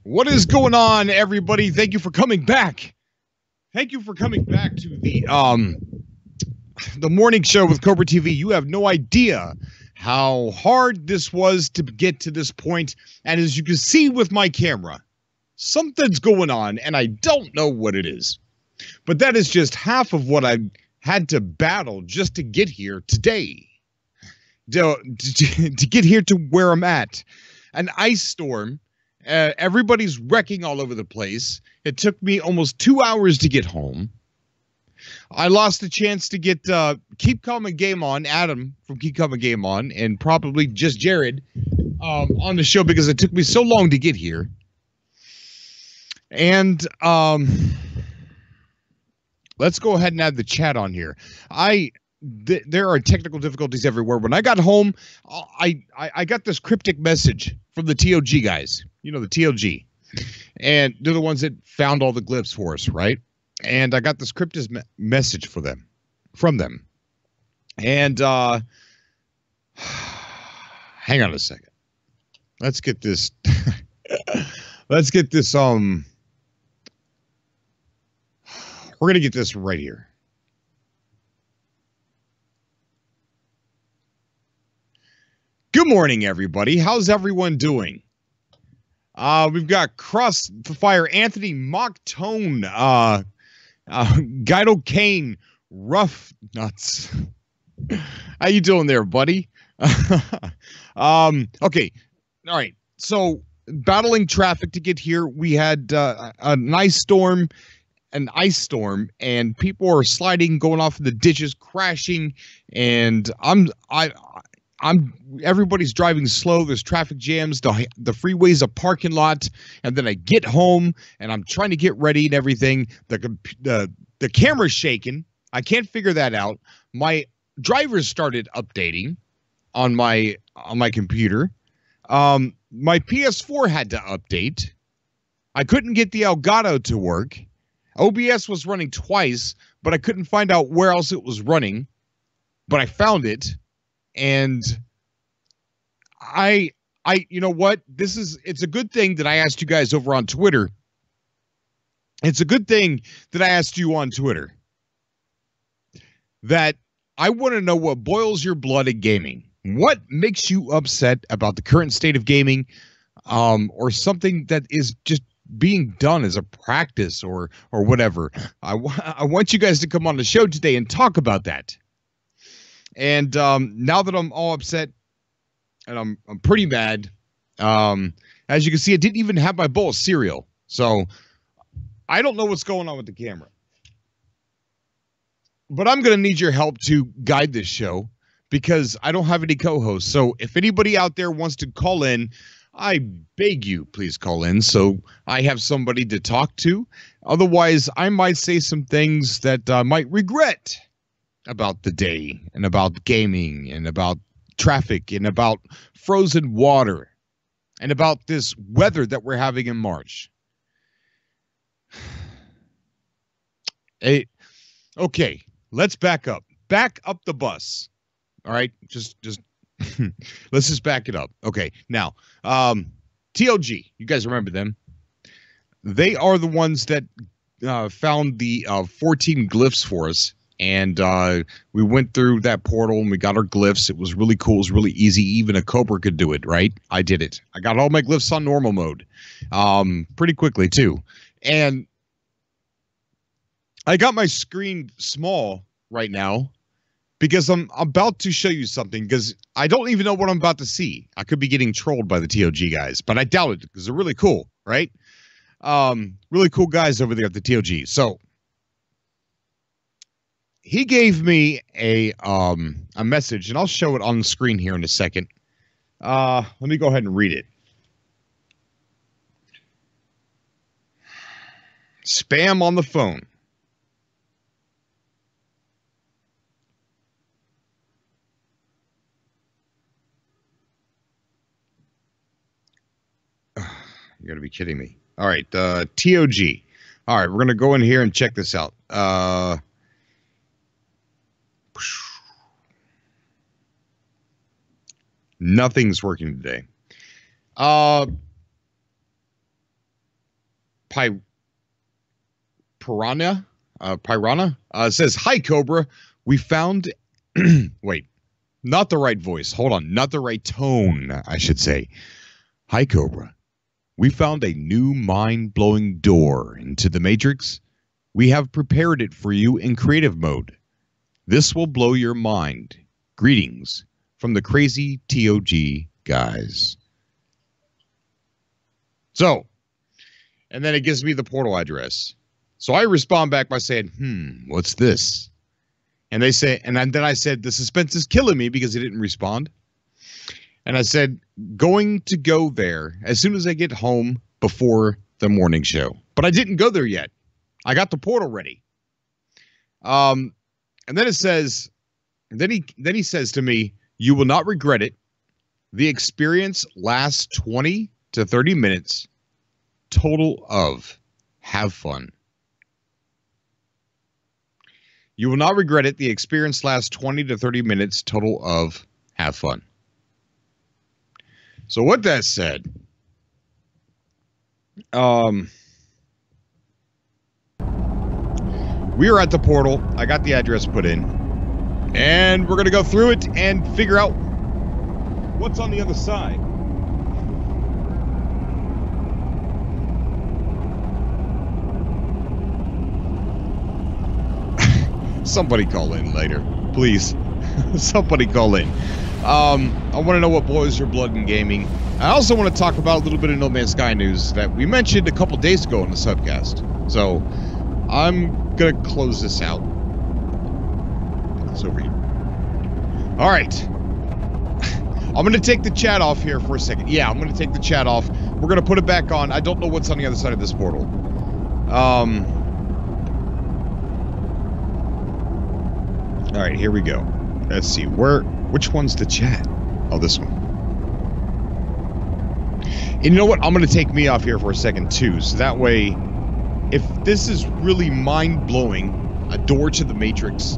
What is going on, everybody? Thank you for coming back. Thank you for coming back to the morning show with Cobra TV. You have no idea how hard this was to get to this point. And as you can see with my camera, something's going on, and I don't know what it is. But that is just half of what I had to battle just to get here today. To get here to where I'm at. An ice storm. Everybody's wrecking all over the place. It took me almost 2 hours to get home. I lost the chance to get Keep Calm and Game On, Adam from Keep Calm and Game On, and probably just Jared on the show because it took me so long to get here. And let's go ahead and add the chat on here. There are technical difficulties everywhere. When I got home, I got this cryptic message from the TOG guys. You know, the TOG. And they're the ones that found all the glyphs for us, right? And I got this cryptic message from them. And hang on a second. Let's get this we're going to get this right here. Good morning, everybody. How's everyone doing? We've got Cross the Fire, Anthony, Mock Tone, Guido Kane, Rough Nuts. How you doing there, buddy? Okay. All right. So battling traffic to get here, we had an ice storm, and people are sliding, going off in the ditches, crashing, and everybody's driving slow. There's traffic jams. The freeway's a parking lot. And then I get home and I'm trying to get ready and everything. The camera's shaking. I can't figure that out. My drivers started updating on my computer. My PS4 had to update. I couldn't get the Elgato to work. OBS was running twice, but I couldn't find out where else it was running. But I found it. And you know what? It's a good thing that I asked you guys over on Twitter. It's a good thing that I asked you on Twitter. That I want to know what boils your blood in gaming. What makes you upset about the current state of gaming, or something that is just being done as a practice or whatever. I want you guys to come on the show today and talk about that. And now that I'm all upset and I'm pretty mad, as you can see, I didn't even have my bowl of cereal. So I don't know what's going on with the camera. But I'm going to need your help to guide this show because I don't have any co-hosts. So if anybody out there wants to call in, I beg you, please call in so I have somebody to talk to. Otherwise, I might say some things that I might regret about the day and about gaming and about traffic and about frozen water and about this weather that we're having in March. Hey, okay, let's back up. Back up the bus. All right, just let's just back it up. Okay, now, TOG, you guys remember them? They are the ones that found the 14 glyphs for us. And we went through that portal and we got our glyphs. It was really cool. It was really easy. Even a Cobra could do it, right? I did it. I got all my glyphs on normal mode pretty quickly, too. And I got my screen small right now because I'm about to show you something because I don't even know what I'm about to see. I could be getting trolled by the TOG guys, but I doubt it because they're really cool, right? Really cool guys over there at the TOG. So he gave me a message, and I'll show it on the screen here in a second. Let me go ahead and read it. Spam on the phone. You gotta be kidding me. All right, TOG. All right, we're gonna go in here and check this out. Nothing's working today. Piranha says, "Hi, Cobra. We found..." Wait, not the right voice. Hold on. Not the right tone, I should say. "Hi, Cobra. We found a new mind-blowing door into the Matrix. We have prepared it for you in creative mode. This will blow your mind. Greetings from the crazy TOG guys." So, and then it gives me the portal address. So I respond back by saying, what's this? And they say, and then I said, the suspense is killing me, because he didn't respond. And I said, going to go there as soon as I get home before the morning show. But I didn't go there yet. I got the portal ready. And then it says, then he says to me, "You will not regret it. The experience lasts 20 to 30 minutes. Total of have fun." You will not regret it. The experience lasts 20 to 30 minutes. Total of have fun. So what that said, we are at the portal. I got the address put in, and we're going to go through it and figure out what's on the other side. Somebody call in later, please. Somebody call in. I want to know what boils your blood in gaming. I also want to talk about a little bit of No Man's Sky news that we mentioned a couple days ago in the Subcast. So I'm going to close this out. It's over here. All right. I'm going to take the chat off here for a second. Yeah, I'm going to take the chat off. We're going to put it back on. I don't know what's on the other side of this portal. All right, here we go. Let's see. Which one's the chat? Oh, this one. And you know what? I'm going to take me off here for a second, too. So that way, if this is really mind-blowing, a door to the Matrix,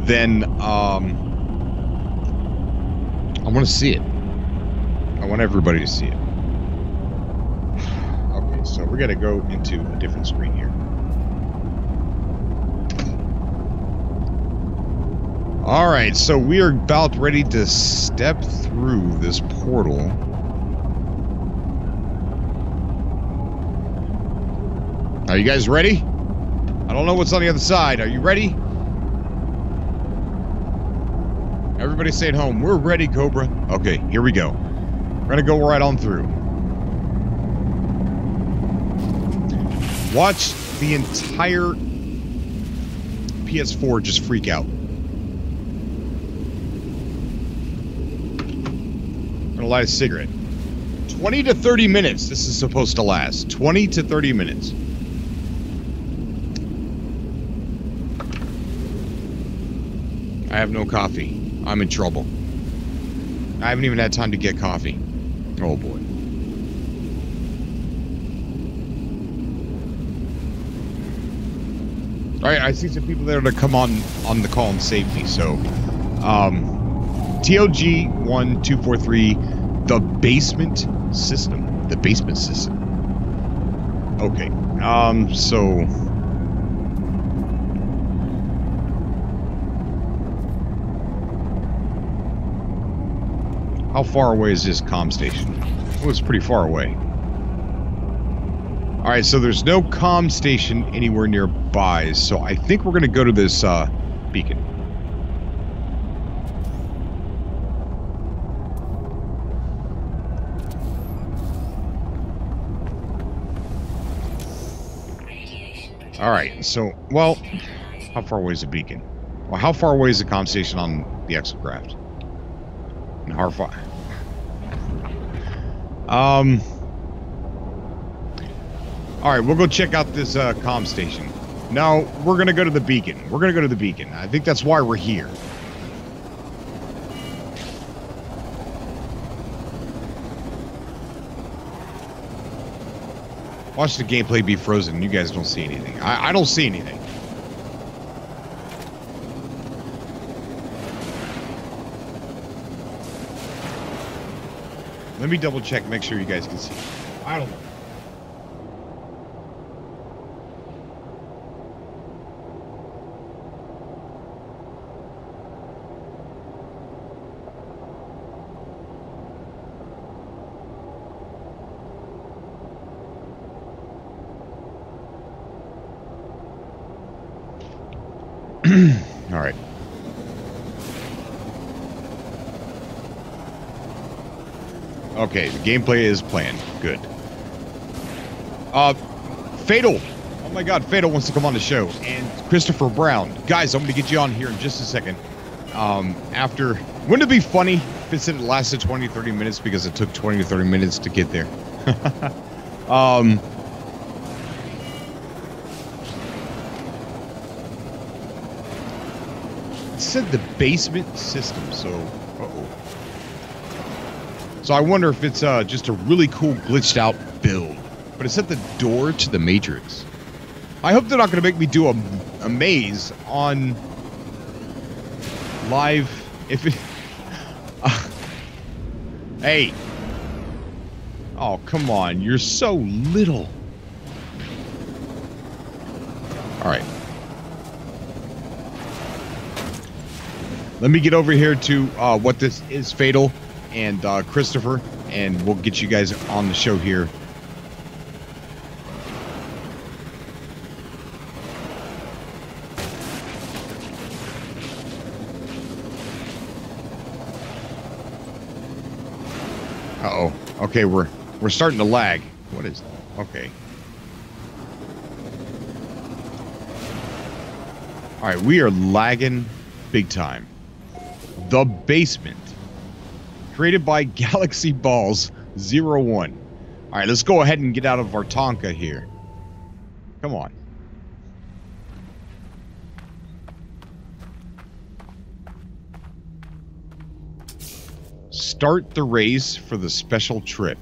then I want to see it. I want everybody to see it. Okay, so we're going to go into a different screen here. All right, so we are about ready to step through this portal. Are you guys ready? I don't know what's on the other side. Are you ready? Everybody stay at home. We're ready, Cobra. Okay, here we go. We're gonna go right on through. Watch the entire PS4 just freak out. I'm gonna light a cigarette. 20 to 30 minutes this is supposed to last. 20 to 30 minutes. I have no coffee. I'm in trouble. I haven't even had time to get coffee. Oh boy. Alright, I see some people there to come on the call and save me, so TOG1243, the basement system. The basement system. Okay. So how far away is this comm station? Oh, it's pretty far away. Alright, so there's no comm station anywhere nearby, so I think we're gonna go to this beacon. Alright, so, well, how far away is the beacon? Well, how far away is the comm station on the exocraft? And how far? Alright, we'll go check out this comm station. Now, we're gonna go to the beacon. We're gonna go to the beacon. I think that's why we're here. Watch the gameplay be frozen. You guys don't see anything. I don't see anything. Let me double check, make sure you guys can see. I don't know. All right. Okay, the gameplay is planned. Good. Fatal. Oh my God, Fatal wants to come on the show. And Christopher Brown. Guys, I'm going to get you on here in just a second. Wouldn't it be funny if it said it lasted 20, 30 minutes because it took 20 to 30 minutes to get there? It said the basement system, so... Uh-oh. So I wonder if it's just a really cool glitched out build. But it's at the door to the Matrix. I hope they're not going to make me do a maze on live. If it... Hey. Oh, come on. You're so little. All right. Let me get over here to what this is, Fatal and Christopher, and we'll get you guys on the show here. Uh-oh. Okay, we're starting to lag. What is that? Okay. All right, we are lagging big time. The Basement. Created by Galaxy Balls 01. All right, let's go ahead and get out of our Tonka here. Come on. Start the race for the special trip.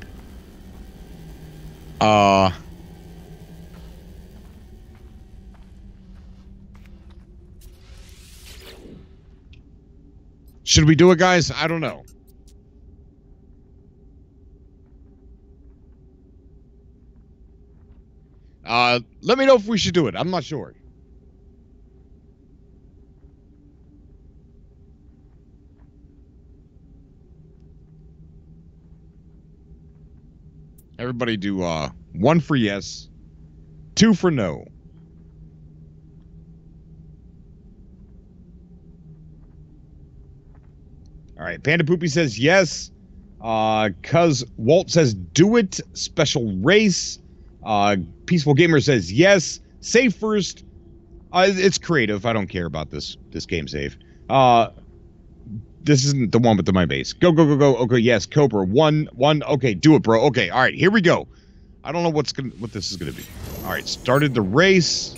Should we do it, guys? I don't know. Let me know if we should do it. I'm not sure. Everybody do 1 for yes, 2 for no. All right, Panda Poopy says yes. Cuz Walt says do it. Special race. Peaceful Gamer says yes. Save first. It's creative. I don't care about this game save. This isn't the one with the my base. Go, go, go, go. Okay, yes, Cobra. One. Okay, do it, bro. Okay, all right, here we go. I don't know what this is gonna be. All right, started the race.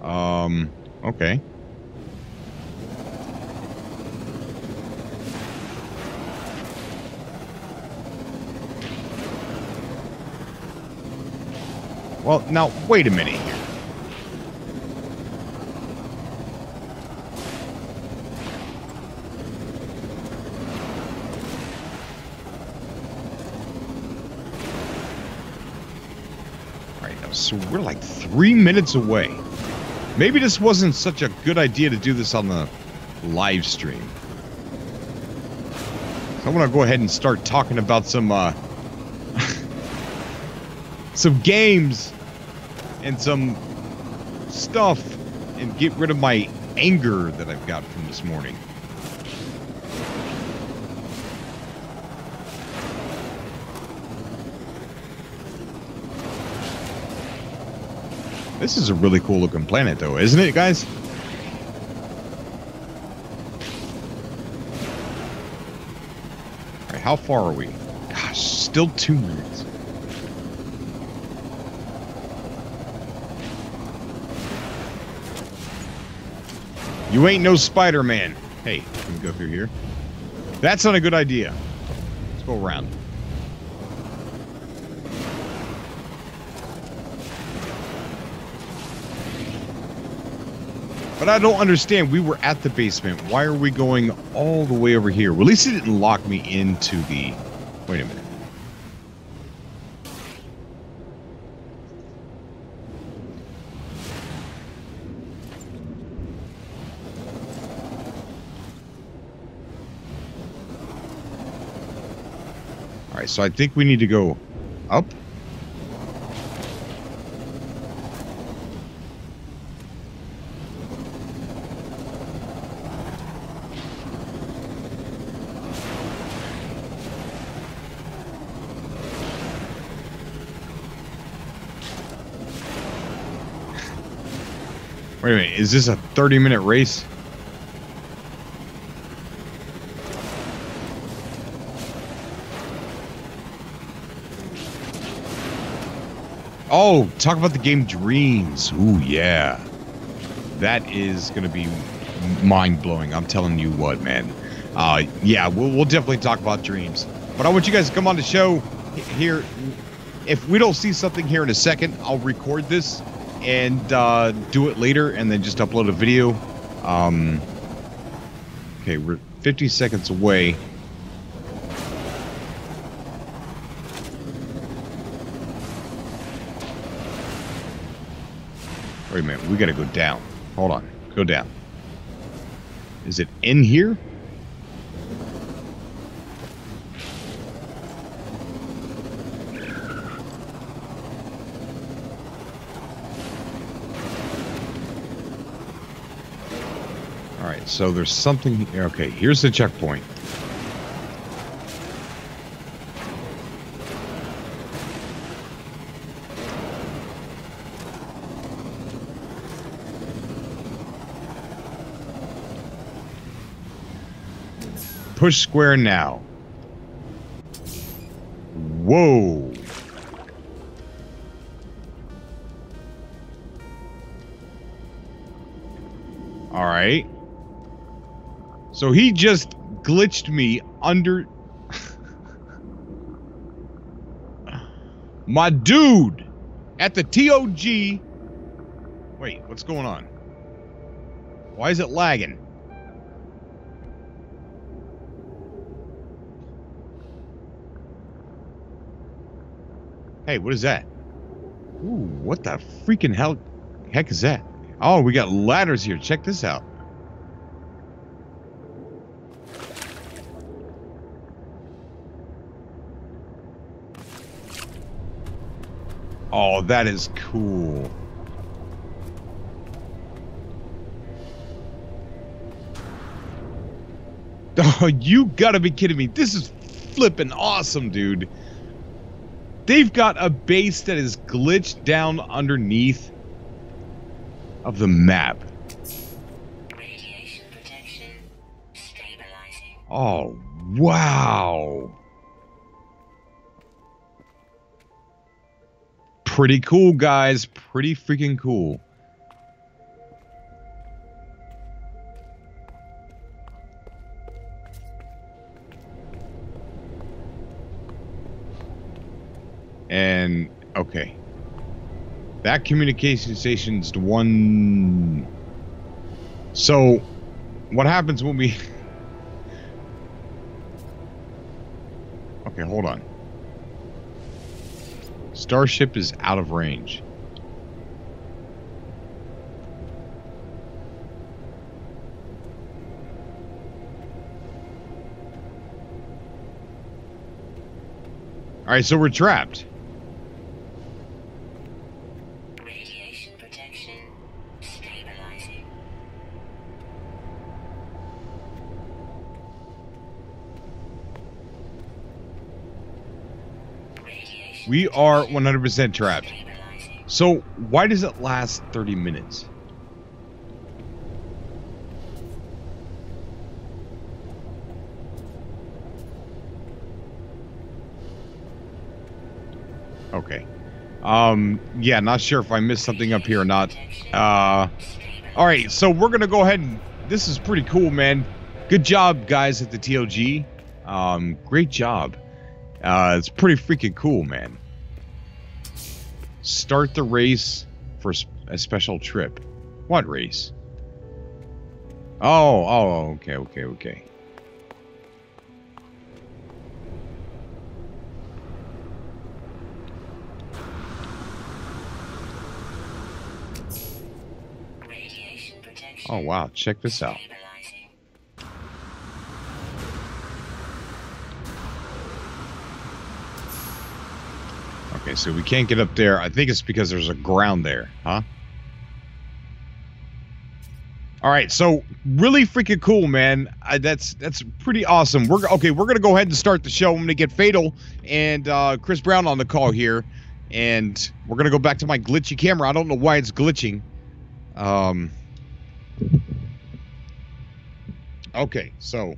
Okay. Well, now, wait a minute here. Alright, so we're like 3 minutes away. Maybe this wasn't such a good idea to do this on the live stream. So I want to go ahead and start talking about some games and some stuff and get rid of my anger that I've got from this morning. This is a really cool looking planet though, isn't it, guys? All right, how far are we? Gosh, still 2 minutes. You ain't no Spider-Man. Hey, can we go through here? That's not a good idea. Let's go around. But I don't understand. We were at the basement. Why are we going all the way over here? Well, at least it didn't lock me into the... Wait a minute. Alright, so I think we need to go up. Wait a minute, is this a 30-minute race? Oh, talk about the game Dreams. Ooh, yeah. That is going to be mind-blowing. I'm telling you what, man. Yeah, we'll definitely talk about Dreams. But I want you guys to come on the show here. If we don't see something here in a second, I'll record this and do it later and then just upload a video. Okay, we're 50 seconds away. Wait a minute, we gotta go down. Hold on, go down. Is it in here? Alright, so there's something... Okay, here's the checkpoint. Push square now. Whoa. All right. So he just glitched me under... My dude at the TOG. Wait, what's going on? Why is it lagging? Hey, what is that? Ooh, what the freaking heck is that? Oh, we got ladders here. Check this out. Oh, that is cool. Oh, you gotta be kidding me. This is flipping awesome, dude. They've got a base that is glitched down underneath of the map. Radiation protection stabilizing. Oh, wow. Pretty cool, guys. Pretty freaking cool. And, okay. That communication station's the one... So, what happens when we... Okay, hold on. Starship is out of range. Alright, so we're trapped. Radiation protection stabilizing. We are 100% trapped. So, why does it last 30 minutes? Okay. Yeah, not sure if I missed something up here or not. Alright, so we're gonna go ahead and... This is pretty cool, man. Good job, guys, at the TOG. Great job. It's pretty freaking cool, man. Start the race for a special trip. What race? Oh, okay. Oh, wow. Check this out. Okay, so we can't get up there. I think it's because there's a ground there, huh? All right, so really freaking cool, man. That's pretty awesome. We're gonna go ahead and start the show. I'm gonna get Fatal and Chris Brown on the call here, and we're gonna go back to my glitchy camera. I don't know why it's glitching. Okay, so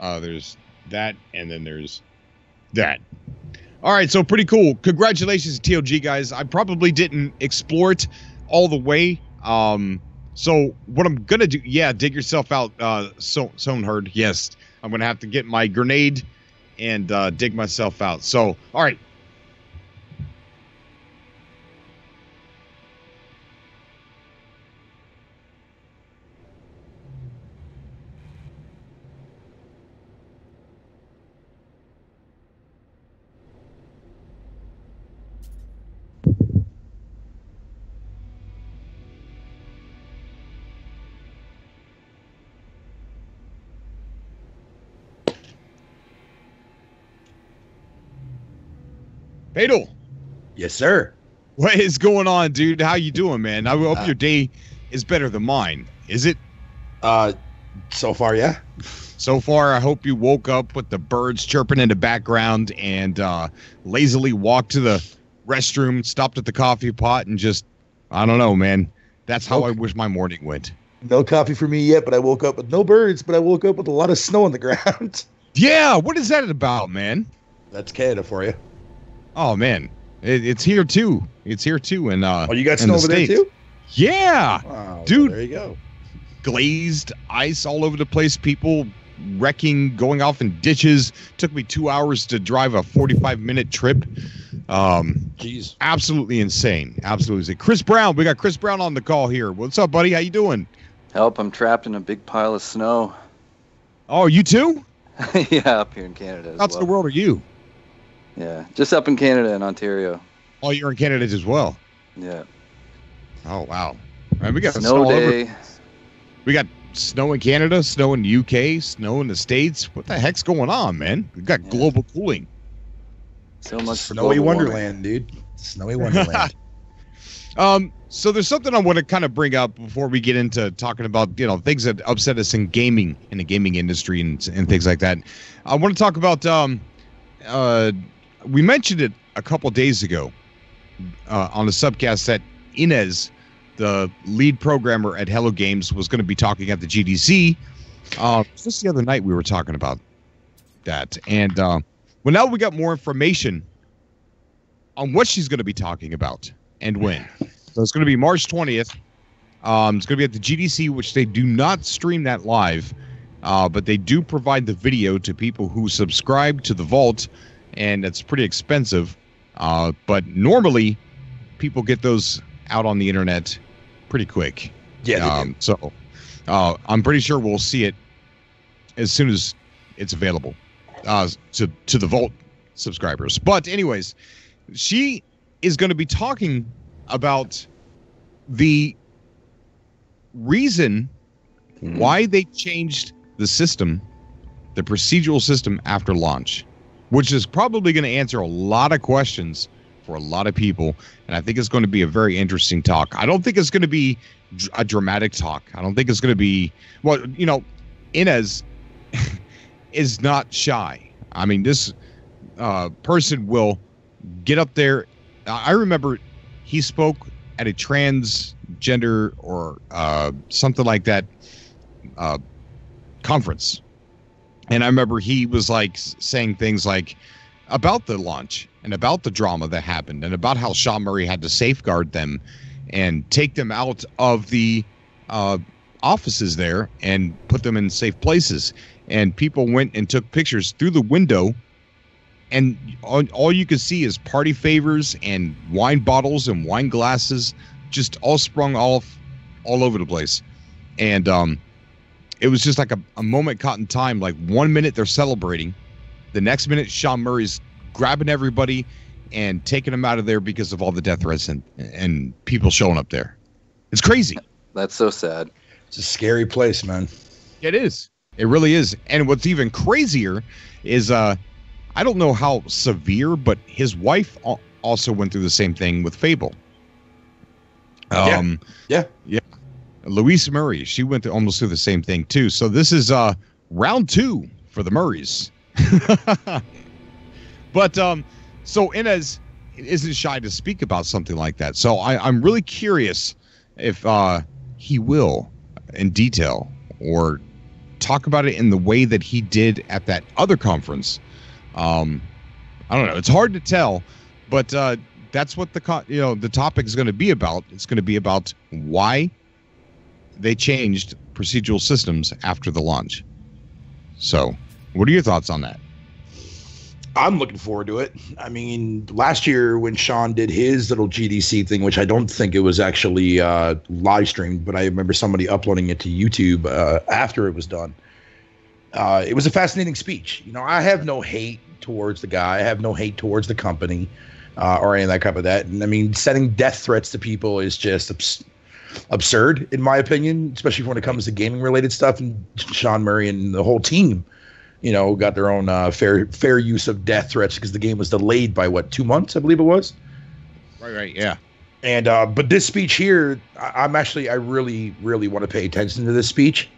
there's that, and then there's that. All right, so pretty cool. Congratulations to TOG, guys. I probably didn't explore it all the way. So what I'm gonna do, yeah, dig yourself out, Soneherd. Yes, I'm gonna have to get my grenade and dig myself out. So, all right. Fatal. Yes, sir. What is going on, dude? How you doing, man? I hope your day is better than mine. Is it? So far, yeah. So far, I hope you woke up with the birds chirping in the background and lazily walked to the restroom, stopped at the coffee pot, and just, I don't know, man. That's how I wish my morning went. No coffee for me yet, but I woke up with no birds, but I woke up with a lot of snow on the ground. Yeah, what is that about, man? That's Canada for you. Oh, man. It's here, too. It's here, too. And, oh, you got snow over there, too? Yeah. Wow, dude. Well, there you go. Glazed ice all over the place. People wrecking, going off in ditches. Took me 2 hours to drive a 45-minute trip. Jeez. Absolutely insane. Absolutely insane. Chris Brown. We got Chris Brown on the call here. What's up, buddy? How you doing? Help, I'm trapped in a big pile of snow. Oh, you too? Yeah, up here in Canada as How's well. the world are you? Yeah, just up in Canada and Ontario. Oh, you're in Canada as well? Yeah. Oh, wow. Man, we got Snow all day. over. We got snow in Canada, snow in the UK, snow in the States. What the heck's going on, man? We got global cooling. So much for Snowy global warming. Wonderland, dude. Snowy Wonderland. So there's something I want to kind of bring up before we get into talking about, you know, things that upset us in gaming, in the gaming industry and things like that. I want to talk about, we mentioned it a couple days ago on the subcast that Inez, the lead programmer at Hello Games, was going to be talking at the GDC. Just the other night we were talking about that. And well, now we got more information on what she's going to be talking about and when. So it's going to be March 20th. It's going to be at the GDC, which they do not stream that live, but they do provide the video to people who subscribe to the Vault, and it's pretty expensive. But normally, people get those out on the internet pretty quick. Yeah. So I'm pretty sure we'll see it as soon as it's available to the Vault subscribers. But anyways, she is going to be talking about the reason why they changed the system, the procedural system after launch, which is probably going to answer a lot of questions for a lot of people. And I think it's going to be a very interesting talk. I don't think it's going to be a dramatic talk. I don't think it's going to be, well, you know, Inez is not shy. I mean, this person will get up there. I remember he spoke at a transgender or something like that conference. And I remember he was like saying things like about the launch and about the drama that happened and about how Sean Murray had to safeguard them and take them out of the offices there and put them in safe places. And people went and took pictures through the window, and all you could see is party favors and wine bottles and wine glasses just all sprung off all over the place. And it was just like a moment caught in time. Like 1 minute they're celebrating, the next minute Sean Murray's grabbing everybody and taking them out of there because of all the death threats and people showing up there. It's crazy. That's so sad. It's a scary place, man. It is. It really is. And what's even crazier is I don't know how severe, but his wife also went through the same thing with Fable. Yeah. Louise Murray, she went almost through the same thing too. So this is round 2 for the Murrays. But so Inez isn't shy to speak about something like that. So I'm really curious if he will, in detail, or talk about it in the way that he did at that other conference. I don't know. It's hard to tell, but that's what the topic is going to be about. It's going to be about why they changed procedural systems after the launch. So, what are your thoughts on that? I'm looking forward to it. I mean, last year when Sean did his little GDC thing, which I don't think it was actually live streamed, but I remember somebody uploading it to YouTube after it was done. It was a fascinating speech. You know, I have no hate towards the guy. I have no hate towards the company or any of that kind of that. And I mean, sending death threats to people is just absurd, in my opinion, especially when it comes to gaming related stuff. And Sean Murray and the whole team, you know, got their own fair use of death threats because the game was delayed by what, 2 months, I believe it was. Right, yeah. And but this speech here, I really want to pay attention to this speech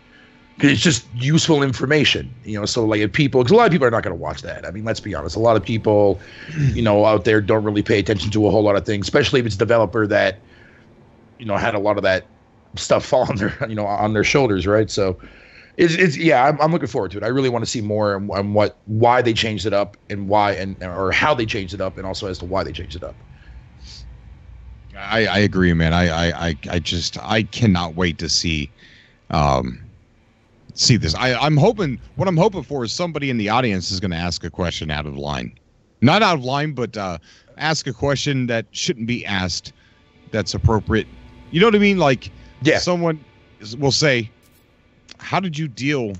because it's just useful information, you know. So like if people, because a lot of people are not going to watch that. I mean, let's be honest, a lot of people, you know, out there don't really pay attention to a whole lot of things, especially if it's a developer that, you know, had a lot of that stuff fall on their, you know, on their shoulders, right? So. I'm looking forward to it. I really want to see more on why they changed it up and or how they changed it up, and also as to why they changed it up. I agree, man. I cannot wait to see this. I'm hoping for is somebody in the audience is going to ask a question out of line, not out of line, but ask a question that shouldn't be asked. That's appropriate. You know what I mean? Like, yeah, someone will say, how did you deal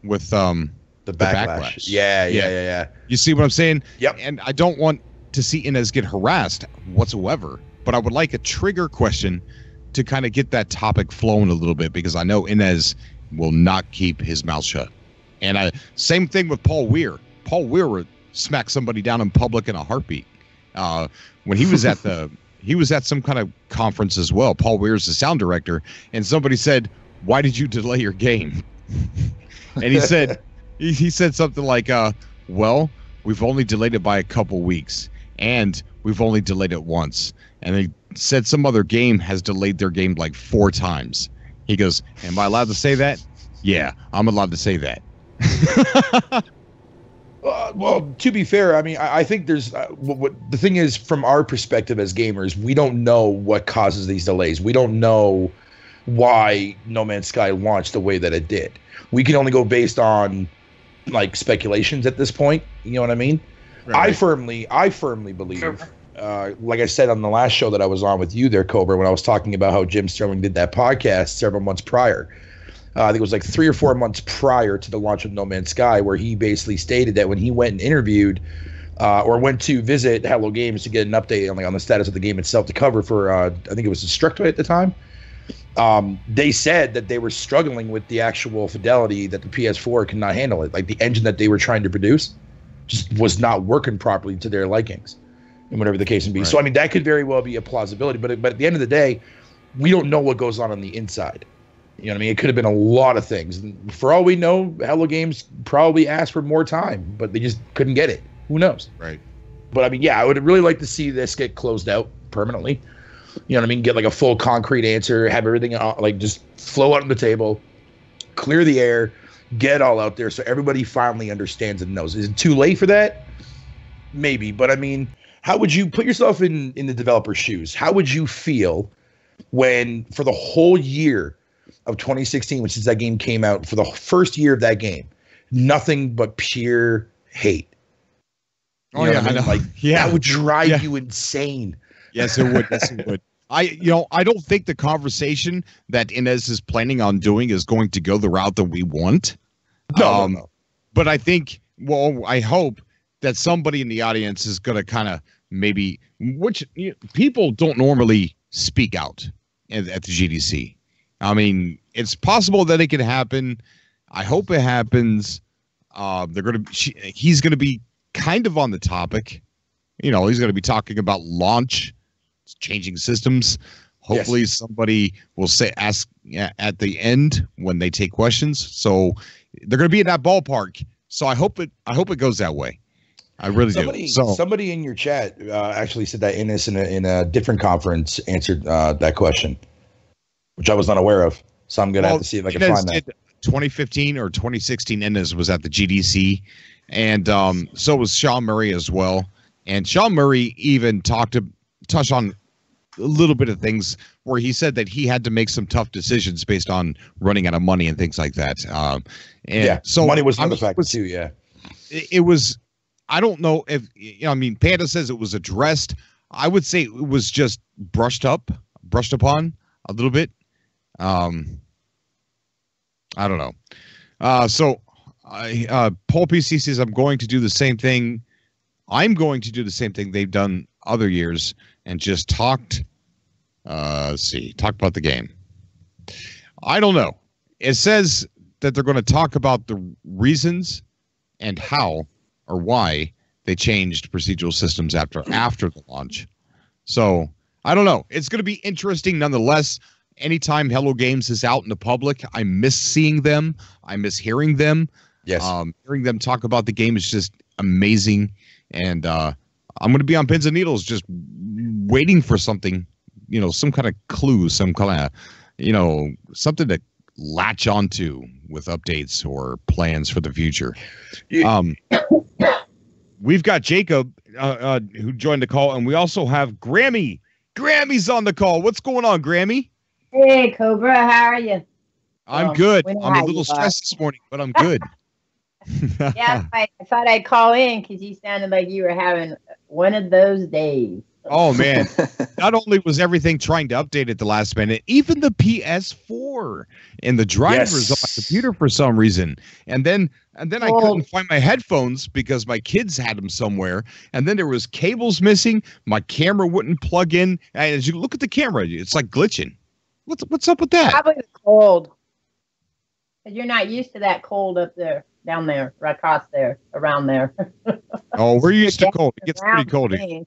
with the backlash? Yeah. You see what I'm saying? Yep. And I don't want to see Inez get harassed whatsoever, but I would like a trigger question to kind of get that topic flowing a little bit, because I know Inez will not keep his mouth shut. And same thing with Paul Weir. Paul Weir would smack somebody down in public in a heartbeat. When he was at some kind of conference as well. Paul Weir's the sound director, and somebody said, "Why did you delay your game?" And he said, he said something like, "Well, we've only delayed it by a couple weeks, and we've only delayed it once." And he said some other game has delayed their game like 4 times. He goes, "Am I allowed to say that?" "Yeah, I'm allowed to say that." Well, to be fair, I mean, I think there's what the thing is, from our perspective as gamers, we don't know what causes these delays. We don't know why No Man's Sky launched the way that it did. We can only go based on like speculations at this point. You know what I mean? Right. I firmly believe, like I said on the last show that I was on with you there, Cobra, when I was talking about how Jim Sterling did that podcast several months prior. I think it was like 3 or 4 months prior to the launch of No Man's Sky, where he basically stated that when he went and interviewed or went to visit Hello Games to get an update on the status of the game itself to cover for, I think it was Destructoid at the time. They said that they were struggling with the actual fidelity, that the PS4 could not handle it. Like the engine that they were trying to produce just was not working properly to their likings, and whatever the case may be. Right. So, I mean, that could very well be a plausibility, but at the end of the day, we don't know what goes on the inside. You know what I mean? It could have been a lot of things. And for all we know, Hello Games probably asked for more time, but they just couldn't get it. Who knows? Right. But I mean, yeah, I would really like to see this get closed out permanently. You know what I mean? Get like a full concrete answer, have everything like just flow out on the table, clear the air, get it all out there so everybody finally understands and knows. Is it too late for that? Maybe. But I mean, how would you put yourself in the developer's shoes? How would you feel when for the whole year of 2016, which is that game came out, for the first year of that game, nothing but pure hate? You know what I mean? Like, that would drive you insane. Yes, it would. Yes, it would. I don't think the conversation that Inez is planning on doing is going to go the route that we want. No. But I think, I hope that somebody in the audience is going to kind of maybe, which people don't normally speak out at the GDC. I mean, it's possible that it could happen. I hope it happens. He's going to be kind of on the topic. You know, he's going to be talking about launch, changing systems. Hopefully somebody will ask at the end when they take questions. So they're going to be in that ballpark. So I hope it goes that way. I really Somebody, do. So somebody in your chat actually said that Innis in a different conference answered that question, which I was not aware of. So I'm gonna have to see if I can Inez find that. did 2015 or 2016. Inez was at the GDC, and so was Sean Murray as well. And Sean Murray even touched on a little bit of things where he said that he had to make some tough decisions based on running out of money and things like that. And so money was another factor too. Yeah, it was. I don't know if I mean, Panda says it was addressed. I would say it was just brushed upon a little bit. I don't know. So PolPC says I'm going to do the same thing. I'm going to do the same thing they've done other years and just talk about the game. I don't know. It says that they're going to talk about the reasons and how or why they changed procedural systems after the launch. So I don't know. It's going to be interesting nonetheless. Anytime Hello Games is out in the public, I miss seeing them. I miss hearing them. Yes. Hearing them talk about the game is just amazing. And I'm going to be on pins and needles just waiting for something, some kind of clue, some kind of, something to latch onto with updates or plans for the future. We've got Jacob who joined the call, and we also have Grammy. Grammy's on the call. What's going on, Grammy? Hey, Cobra, how are you? I'm good. I'm a little stressed this morning, but I'm good. Yeah, I thought I'd call in because you sounded like you were having one of those days. Oh, man. Not only was everything trying to update at the last minute, even the PS4 and the drivers on my computer for some reason. And then I couldn't find my headphones because my kids had them somewhere. And then there was cables missing. My camera wouldn't plug in. And as you look at the camera, it's like glitching. What's up with that? Probably the cold. Because you're not used to that cold up there, down there, right across there, around there. Oh, we're used to cold. It gets pretty cold here. Me.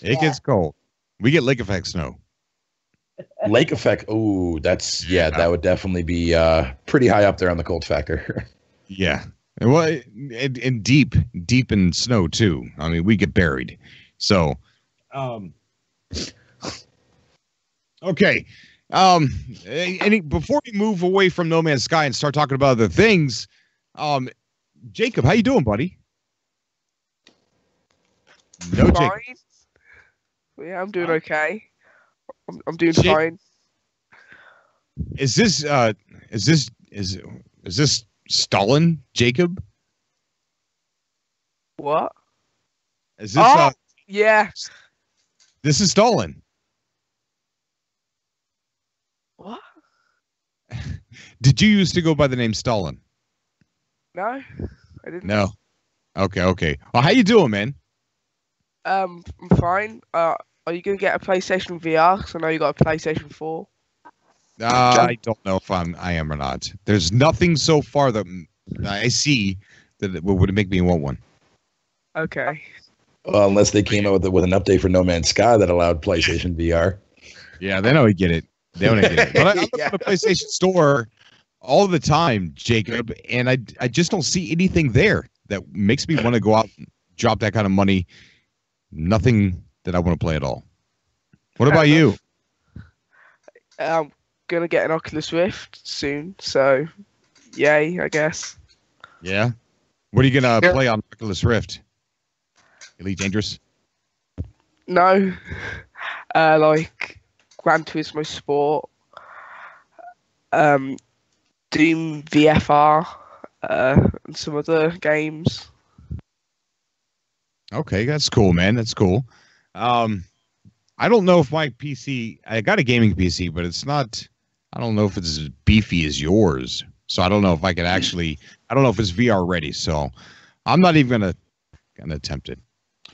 It gets cold. We get lake effect snow. Lake effect. Oh, that would definitely be pretty high up there on the cold factor. Yeah. Well, and deep in snow too. I mean, we get buried. So, okay. Before we move away from No Man's Sky and start talking about other things, Jacob, how you doing, buddy? No, fine. Jacob. Yeah, I'm doing okay. I'm doing fine. Is this Stalin, Jacob? What? Is this yeah. This is Stalin. What? Did you used to go by the name Stalin? No, I didn't. No. Okay. Well, how you doing, man? I'm fine. Are you gonna get a PlayStation VR? Because I know you got a PlayStation 4. I don't know if I am or not. There's nothing so far that I see that would make me want one. Okay. Well, unless they came out with an update for No Man's Sky that allowed PlayStation VR. Yeah, then I would get it. But I look at the PlayStation Store all the time, Jacob, and I just don't see anything there that makes me want to go out and drop that kind of money. Nothing that I want to play at all. What about you? I'm gonna get an Oculus Rift soon, so yay, I guess. Yeah. What are you gonna play on Oculus Rift? Elite Dangerous? No. Like Gran Turismo Sport, Doom VFR, and some other games. Okay, that's cool, man. That's cool. I don't know if my PC, I got a gaming PC, but it's not, I don't know if it's as beefy as yours. So I don't know if I could actually, I don't know if it's VR ready. So I'm not even gonna attempt it.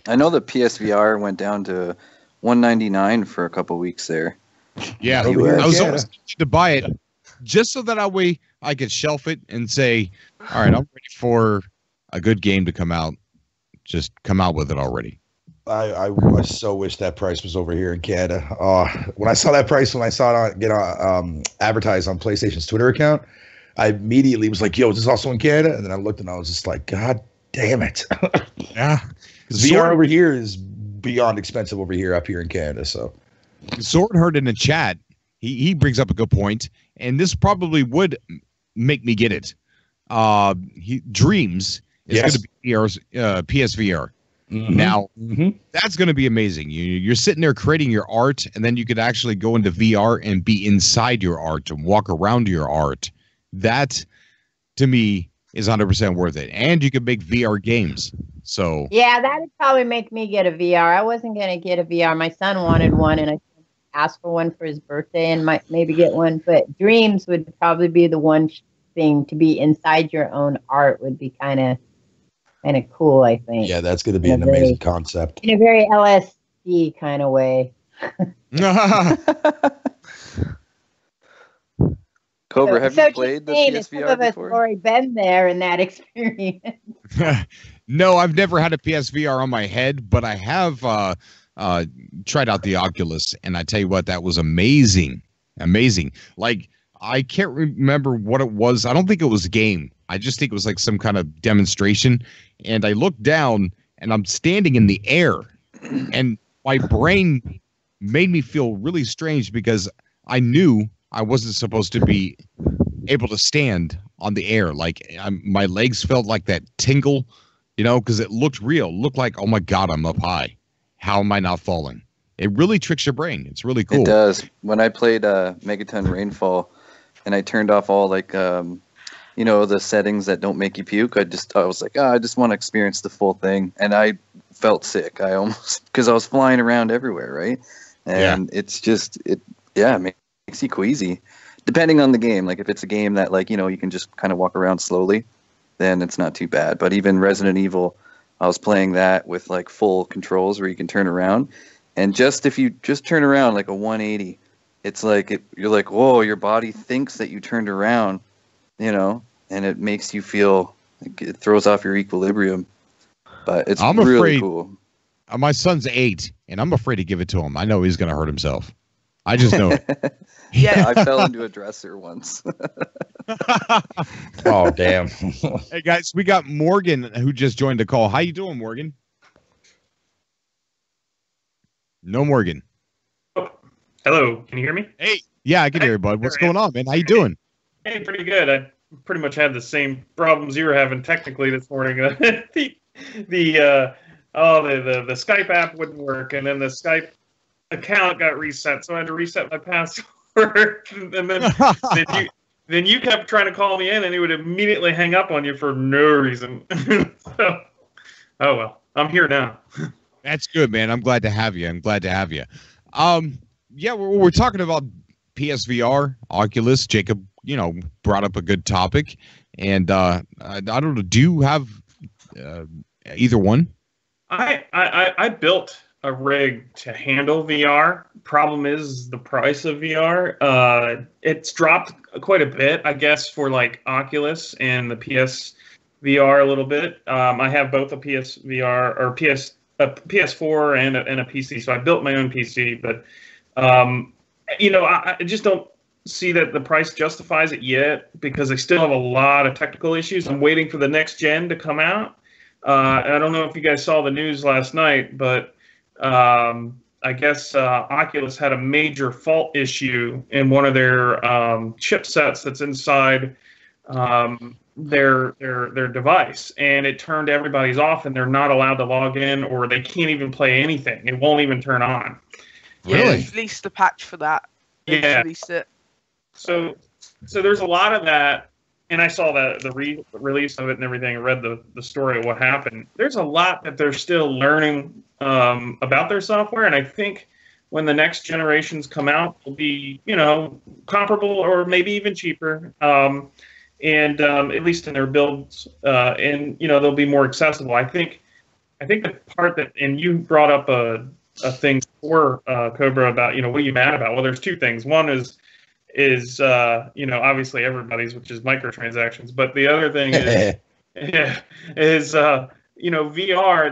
I know the PSVR went down to $199 for a couple weeks there. Yeah, I was almost to buy it just so that way I could shelf it and say, all right, I'm ready for a good game to come out. Just come out with it already. I so wish that price was over here in Canada. When I saw that price, when I saw it get advertised on PlayStation's Twitter account, I immediately was like, yo, is this also in Canada? And then I looked and I was just like, God damn it. Yeah. VR over here is beyond expensive over here up here in Canada. So Sword heard in the chat. He brings up a good point, and this probably would make me get it. Dreams is going to be PSVR. Now, that's going to be amazing. You're sitting there creating your art, and then you could actually go into VR and be inside your art and walk around your art. That, to me, is 100% worth it. And you can make VR games. So yeah, that would probably make me get a VR. I wasn't going to get a VR. My son wanted one, and I asked for one for his birthday and might maybe get one. But Dreams would probably be the one thing to be inside your own art would be kind of cool, I think. yeah, that's going to be an amazing concept. In a very LSD kind of way. Cobra, have you played the PSVR some of us before? have already been there in that experience. No, I've never had a PSVR on my head, but I have tried out the Oculus, and I tell you what, that was amazing. Amazing. Like, I can't remember what it was. I don't think it was a game. I just think it was like some kind of demonstration. And I looked down, and I'm standing in the air, and my brain made me feel really strange because I knew I wasn't supposed to be able to stand on the air. Like, my legs felt like that tingle, you know, because it looked real. It looked like, oh my God, I'm up high. How am I not falling? It really tricks your brain. It's really cool. It does. When I played Megaton Rainfall, and I turned off all like you know, the settings that don't make you puke, I was like, I just want to experience the full thing, and I felt sick. I almost, because I was flying around everywhere, right? And it's just it makes you queasy, depending on the game. Like if it's a game that, like, you know, you can just kind of walk around slowly, then it's not too bad. But even Resident Evil, I was playing that with like full controls where you can turn around, and just if you just turn around like a 180, it's like you're like, whoa, your body thinks that you turned around, you know, and it makes you feel like it throws off your equilibrium. But it's really cool. My son's 8, and I'm afraid to give it to him. I know he's going to hurt himself. I just know it. Yeah. I fell into a dresser once. Oh, damn. Hey, guys, we got Morgan who just joined the call. How you doing, Morgan? No, Morgan. Hello, can you hear me? Hey. Yeah, I can hear you, bud. What's going on, man? How you doing? Hey, pretty good. I pretty much had the same problems you were having technically this morning. The Skype app wouldn't work, and then the Skype account got reset, so I had to reset my password. And then you kept trying to call me in, and it would immediately hang up on you for no reason. So, oh well, I'm here now. That's good, man. I'm glad to have you. Yeah, we're talking about PSVR, Oculus. Jacob, you know, brought up a good topic, and I don't know. Do you have either one? I built a rig to handle VR. Problem is the price of VR. It's dropped quite a bit, I guess, for like Oculus and the PSVR a little bit. I have both a PSVR or PS4 and a PC, so I built my own PC, but you know, I just don't see that the price justifies it yet because I still have a lot of technical issues. I'm waiting for the next gen to come out. I don't know if you guys saw the news last night, but I guess Oculus had a major fault issue in one of their chipsets that's inside their device, and it turned everybody's off, and they're not allowed to log in, or they can't even play anything. It won't even turn on. Really? They released a patch for that. They Yeah. released it. So there's a lot of that, and I saw the release of it and everything. I read the story of what happened. There's a lot that they're still learning about their software, and I think when the next generations come out, they'll be, you know, comparable or maybe even cheaper, and at least in their builds, and you know, they'll be more accessible. I think the part that, and you brought up a thing for Cobra about, you know, what are you mad about? Well, there's two things. One is you know, obviously everybody's, which is microtransactions, but the other thing is you know, VR,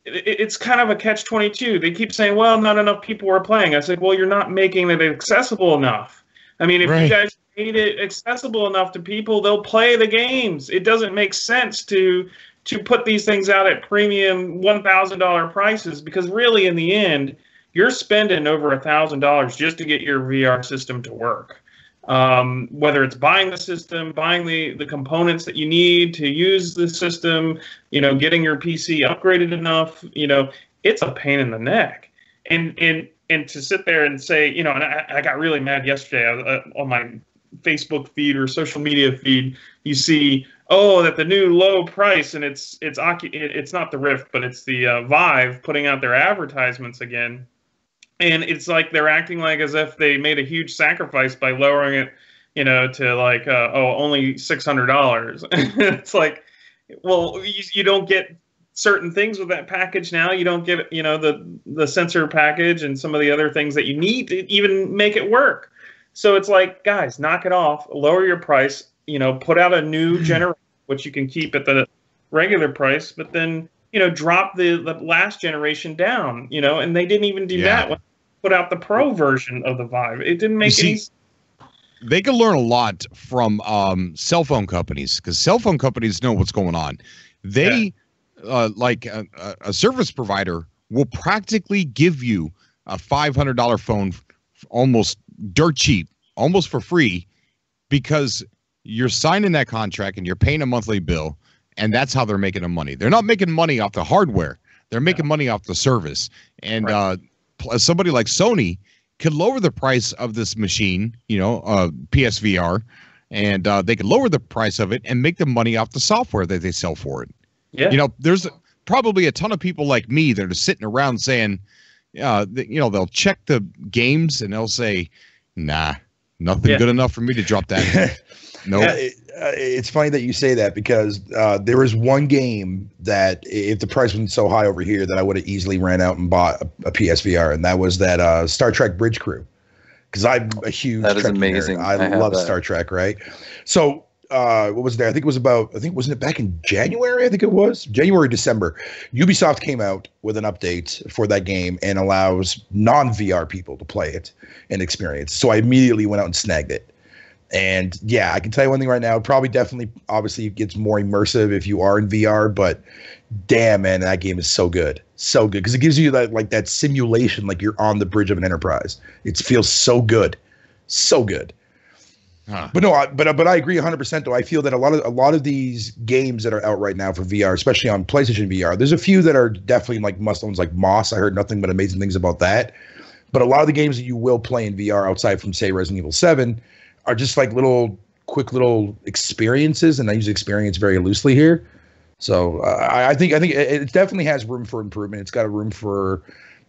it's kind of a catch-22. They keep saying, well, not enough people are playing. I said, well, you're not making it accessible enough. I mean, if you guys made it accessible enough to people, they'll play the games. It doesn't make sense to to put these things out at premium $1,000 prices, because really in the end, you're spending over $1,000 just to get your VR system to work. Whether it's buying the system, buying the components that you need to use the system, getting your PC upgraded enough, it's a pain in the neck. And to sit there and say, and I got really mad yesterday on my Facebook feed or social media feed. You see, that the new low price, and it's not the Rift, but it's the Vive putting out their advertisements again. And it's like they're acting like as if they made a huge sacrifice by lowering it, to like, only $600. It's like, well, you don't get certain things with that package now. You don't get, the sensor package and some of the other things that you need to even make it work. So it's like, guys, knock it off, lower your price, put out a new generation, which you can keep at the regular price, but then, drop the last generation down, and they didn't even do that when they put out the Pro version of the Vive. It didn't make any sense. They can learn a lot from cell phone companies, because cell phone companies know what's going on. They, like a service provider, will practically give you a $500 phone almost dirt cheap, almost for free, because you're signing that contract and you're paying a monthly bill, and that's how they're making the money. They're not making money off the hardware. They're making money off the service. And somebody like Sony could lower the price of this machine, PSVR, and they could lower the price of it and make the money off the software that they sell for it. Yeah. There's probably a ton of people like me that are sitting around saying, they'll check the games and they'll say, nah, nothing good enough for me to drop that. No. Nope. It's funny that you say that, because there was one game that, if the price wasn't so high over here, that I would have easily ran out and bought a PSVR, and that was that Star Trek Bridge Crew. Because I'm a huge That is Trek amazing. nerd. I love Star Trek, right? So what was there? I think it was wasn't it back in January? I think it was January, December. Ubisoft came out with an update for that game and allows non-VR people to play it and experience. So I immediately went out and snagged it. And yeah, I can tell you one thing right now. Obviously, it gets more immersive if you are in VR. But damn, man, that game is so good, because it gives you that simulation, like you're on the bridge of an Enterprise. It feels so good, so good. Huh. But no, but I agree 100%. Though I feel that a lot of these games that are out right now for VR, especially on PlayStation VR, there's a few that are definitely like must-owns, like Moss. I heard nothing but amazing things about that. But a lot of the games that you will play in VR, outside from say Resident Evil 7, are just like quick little experiences, and I use experience very loosely here. So I think it definitely has room for improvement. It's got a room for,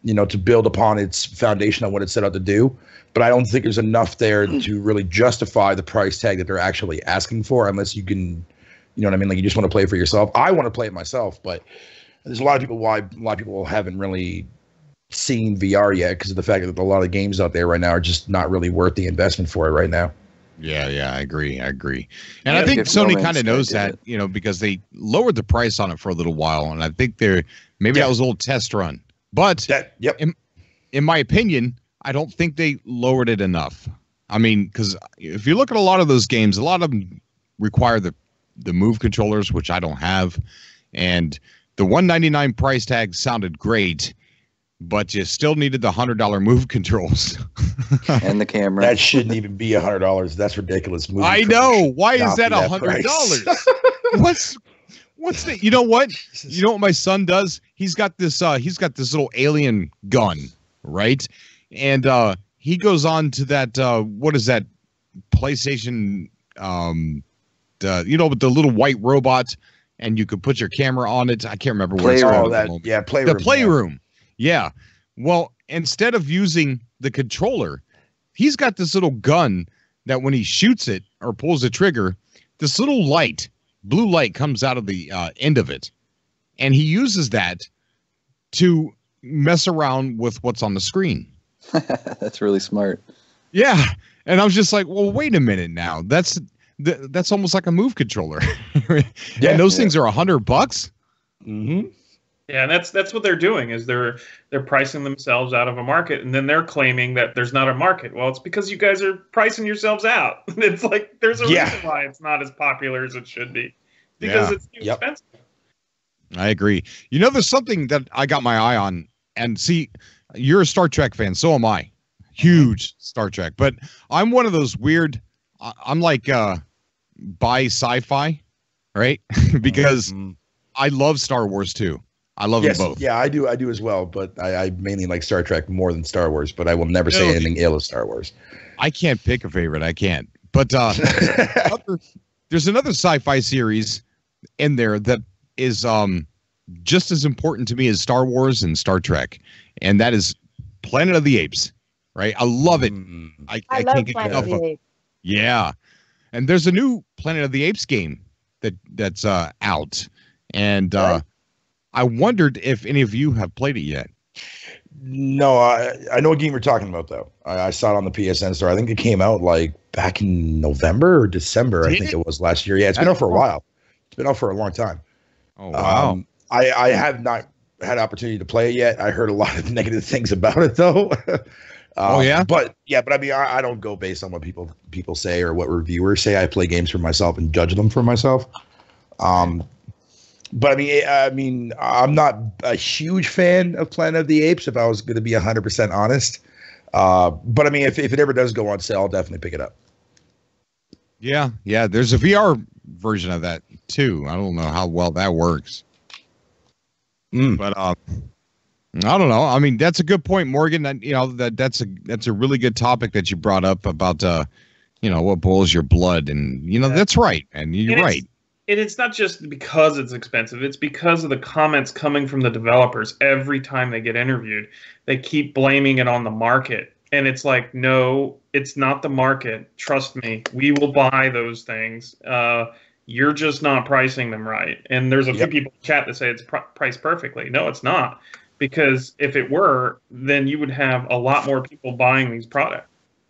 to build upon its foundation on what it set out to do. But I don't think there's enough there to really justify the price tag that they're actually asking for, unless you can, you know what I mean? Like, you just want to play it for yourself. I want to play it myself, but there's a lot of people haven't really seen VR yet, because of the fact that a lot of games out there right now are just not really worth the investment for it right now. Yeah, I agree. And I think Sony kind of knows that, because they lowered the price on it for a little while, and I think that was a little test run. But in my opinion, I don't think they lowered it enough. I mean, because if you look at a lot of those games, a lot of them require the Move controllers, which I don't have, and the $199 price tag sounded great, but you still needed the $100 Move controls and the camera. That shouldn't even be $100. That's ridiculous. I know. Why is that $100? What's the? You know what? You know what my son does? He's got this little alien gun, right? And he goes on to that. What is that? PlayStation. With the little white robot, and you could put your camera on it. I can't remember what it's called. Playroom. The Playroom. Yeah. Well, instead of using the controller, he's got this little gun that when he shoots it or pulls the trigger, this little blue light comes out of the end of it. And he uses that to mess around with what's on the screen. That's really smart. Yeah. And I was just like, well, wait a minute now. That's almost like a Move controller. And those things are $100. Mm-hmm. Yeah, and that's what they're doing, is they're pricing themselves out of a market, and then they're claiming that there's not a market. Well, it's because you guys are pricing yourselves out. It's like there's a reason why it's not as popular as it should be, because it's too expensive. I agree. You know, there's something that I got my eye on, and see, you're a Star Trek fan, so am I. Huge Star Trek, but I'm one of those weird. I'm like bi sci-fi, right? Because I love Star Wars too. I love them both. Yeah, I do as well, but I mainly like Star Trek more than Star Wars, but I will never say anything ill of Star Wars. I can't pick a favorite. I can't. But there's another sci-fi series in there that is just as important to me as Star Wars and Star Trek, and that is Planet of the Apes. Right? I love it. I love can't get Planet enough of of the it. Apes. Yeah. And there's a new Planet of the Apes game that's out. And I wondered if any of you have played it yet. No, I know what game you're talking about, though. I saw it on the PSN store. I think it came out like back in November or December, I think it was last year. Yeah, it's been out for a while. It's been out for a long time. Oh, wow. I have not had opportunity to play it yet. I heard a lot of negative things about it, though. Oh, yeah? But I mean, I don't go based on what people say or what reviewers say. I play games for myself and judge them for myself. But I mean, I'm not a huge fan of Planet of the Apes, if I was going to be 100% honest. But I mean, if it ever does go on sale, I'll definitely pick it up. Yeah. There's a VR version of that too. I don't know how well that works. But I don't know. I mean, that's a good point, Morgan. That's a really good topic that you brought up about what boils your blood, and that's right. And you're right. And it's not just because it's expensive. It's because of the comments coming from the developers every time they get interviewed. They keep blaming it on the market. And it's like, no, it's not the market. Trust me. We will buy those things. You're just not pricing them right. And there's a few people in chat that say it's priced perfectly. No, it's not. Because if it were, then you would have a lot more people buying these products.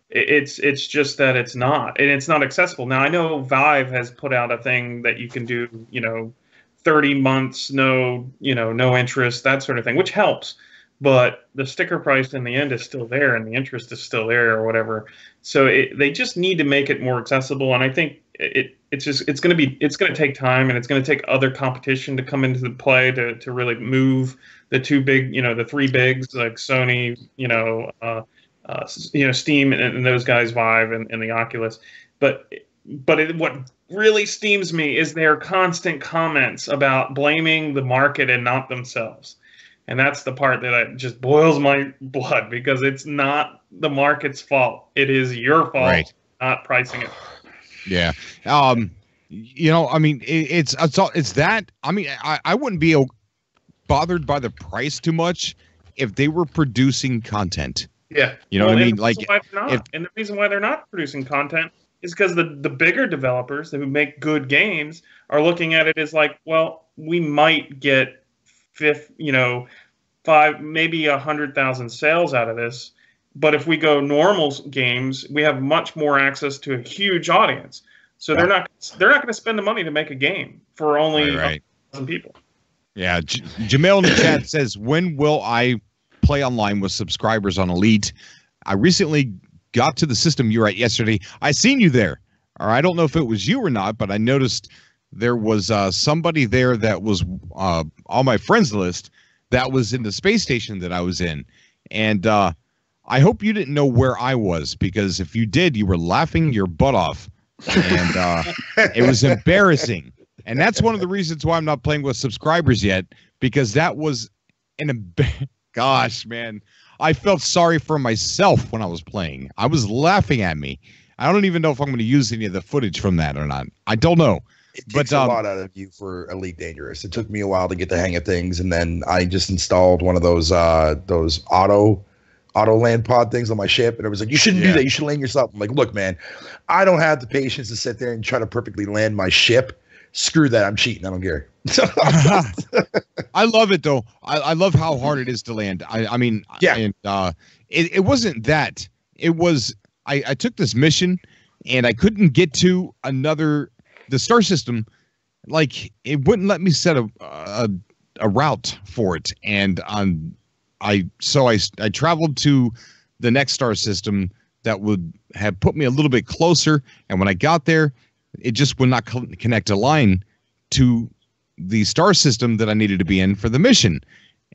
It's just that it's not, and it's not accessible. Now, I know Vive has put out a thing that you can do, 30 months, no interest, that sort of thing, which helps. But the sticker price in the end is still there, and the interest is still there, or whatever. So they just need to make it more accessible. And I think it's going to take time, and it's going to take other competition to come into the play to really move the two big, the three bigs like Sony, Steam and those guys, Vive and the Oculus. But what really steams me is their constant comments about blaming the market and not themselves. And that's the part that just boils my blood, because it's not the market's fault. It is your fault, right, not pricing it. Yeah. I mean, it's that. I mean, I wouldn't be bothered by the price too much if they were producing content. Yeah. You know what I mean? And the reason why they're not producing content is because the bigger developers who make good games are looking at it as like, well, we might get 5, maybe 100,000 sales out of this. But if we go normal games, we have much more access to a huge audience. So they're not going to spend the money to make a game for only 1,000 people. Yeah. Jamel in the chat says, when will I play online with subscribers on Elite? I recently got to the system you were at yesterday. I seen you there. Or I don't know if it was you or not, but I noticed there was somebody there that was on my friends list that was in the space station that I was in. And I hope you didn't know where I was, because if you did, you were laughing your butt off. And it was embarrassing. And that's one of the reasons why I'm not playing with subscribers yet, because that was gosh, man, I felt sorry for myself when I was playing. I was laughing at me. I don't even know if I'm going to use any of the footage from that or not. I don't know. It takes a lot out of you for Elite Dangerous. It took me a while to get the hang of things, and then I just installed one of those auto land pod things on my ship, and it was like, you shouldn't do that. You should land yourself. I'm like, look, man, I don't have the patience to sit there and try to perfectly land my ship. Screw that. I'm cheating. I don't care. I love it, though. I love how hard it is to land. I mean, and it wasn't that. It was I took this mission and I couldn't get to the star system. Like, it wouldn't let me set a route for it, and I traveled to the next star system that would have put me a little bit closer, and when I got there, it just would not connect a line to the star system that I needed to be in for the mission,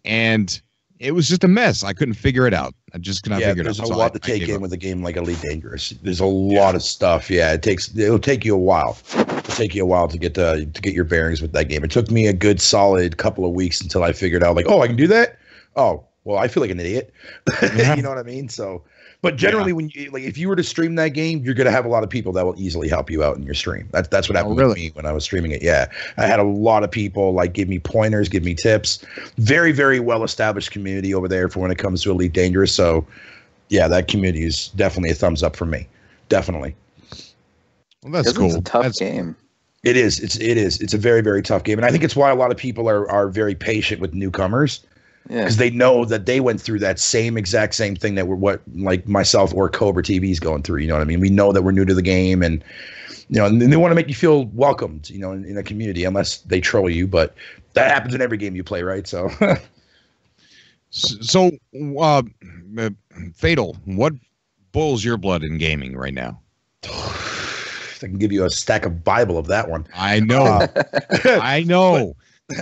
and it was just a mess. I couldn't figure it out. I just could not figure it out. There's a lot to take in with a game like Elite Dangerous. There's a lot of stuff. Yeah, it'll take you a while. It'll take you a while to get your bearings with that game. It took me a good solid couple of weeks until I figured out, like, oh, I can do that. Oh, well, I feel like an idiot. Yeah. You know what I mean? So, but generally, when you, like, if you were to stream that game, you're going to have a lot of people that will easily help you out in your stream. That's what happened with me when I was streaming it. Yeah, I had a lot of people like give me pointers, give me tips. Very, very well established community over there for when it comes to Elite Dangerous. So, yeah, that community is definitely a thumbs up for me. Definitely. Well, that's cool. It's a tough game. It is. It's a very, very tough game, and I think it's why a lot of people are very patient with newcomers. Yeah. Because they know that they went through that exact same thing that like myself or Cobra TV is going through. You know what I mean? We know that we're new to the game, and and they want to make you feel welcomed. In a community, unless they troll you, but that happens in every game you play, right? So, Fatal, what boils your blood in gaming right now? I can give you a stack of Bible of that one. I know, I know.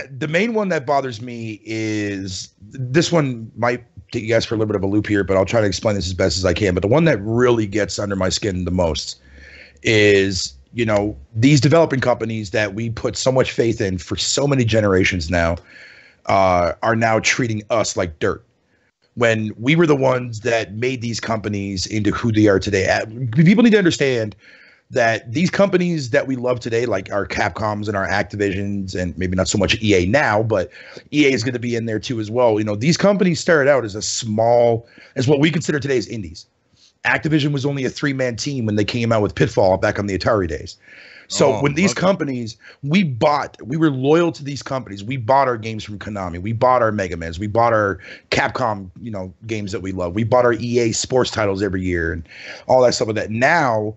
The main one that bothers me is this one might take you guys for a little bit of a loop here, but I'll try to explain this as best as I can. But the one that really gets under my skin the most is, these developing companies that we put so much faith in for so many generations now are now treating us like dirt. When we were the ones that made these companies into who they are today. People need to understand that these companies that we love today, like our Capcoms and our Activisions, and maybe not so much EA now, but EA is going to be in there too as well. These companies started out as as what we consider today as indies. Activision was only a 3-man team when they came out with Pitfall back on the Atari days. So when these companies, we were loyal to these companies. We bought our games from Konami. We bought our Mega Mans. We bought our Capcom, games that we love. We bought our EA sports titles every year and all that stuff like that. Now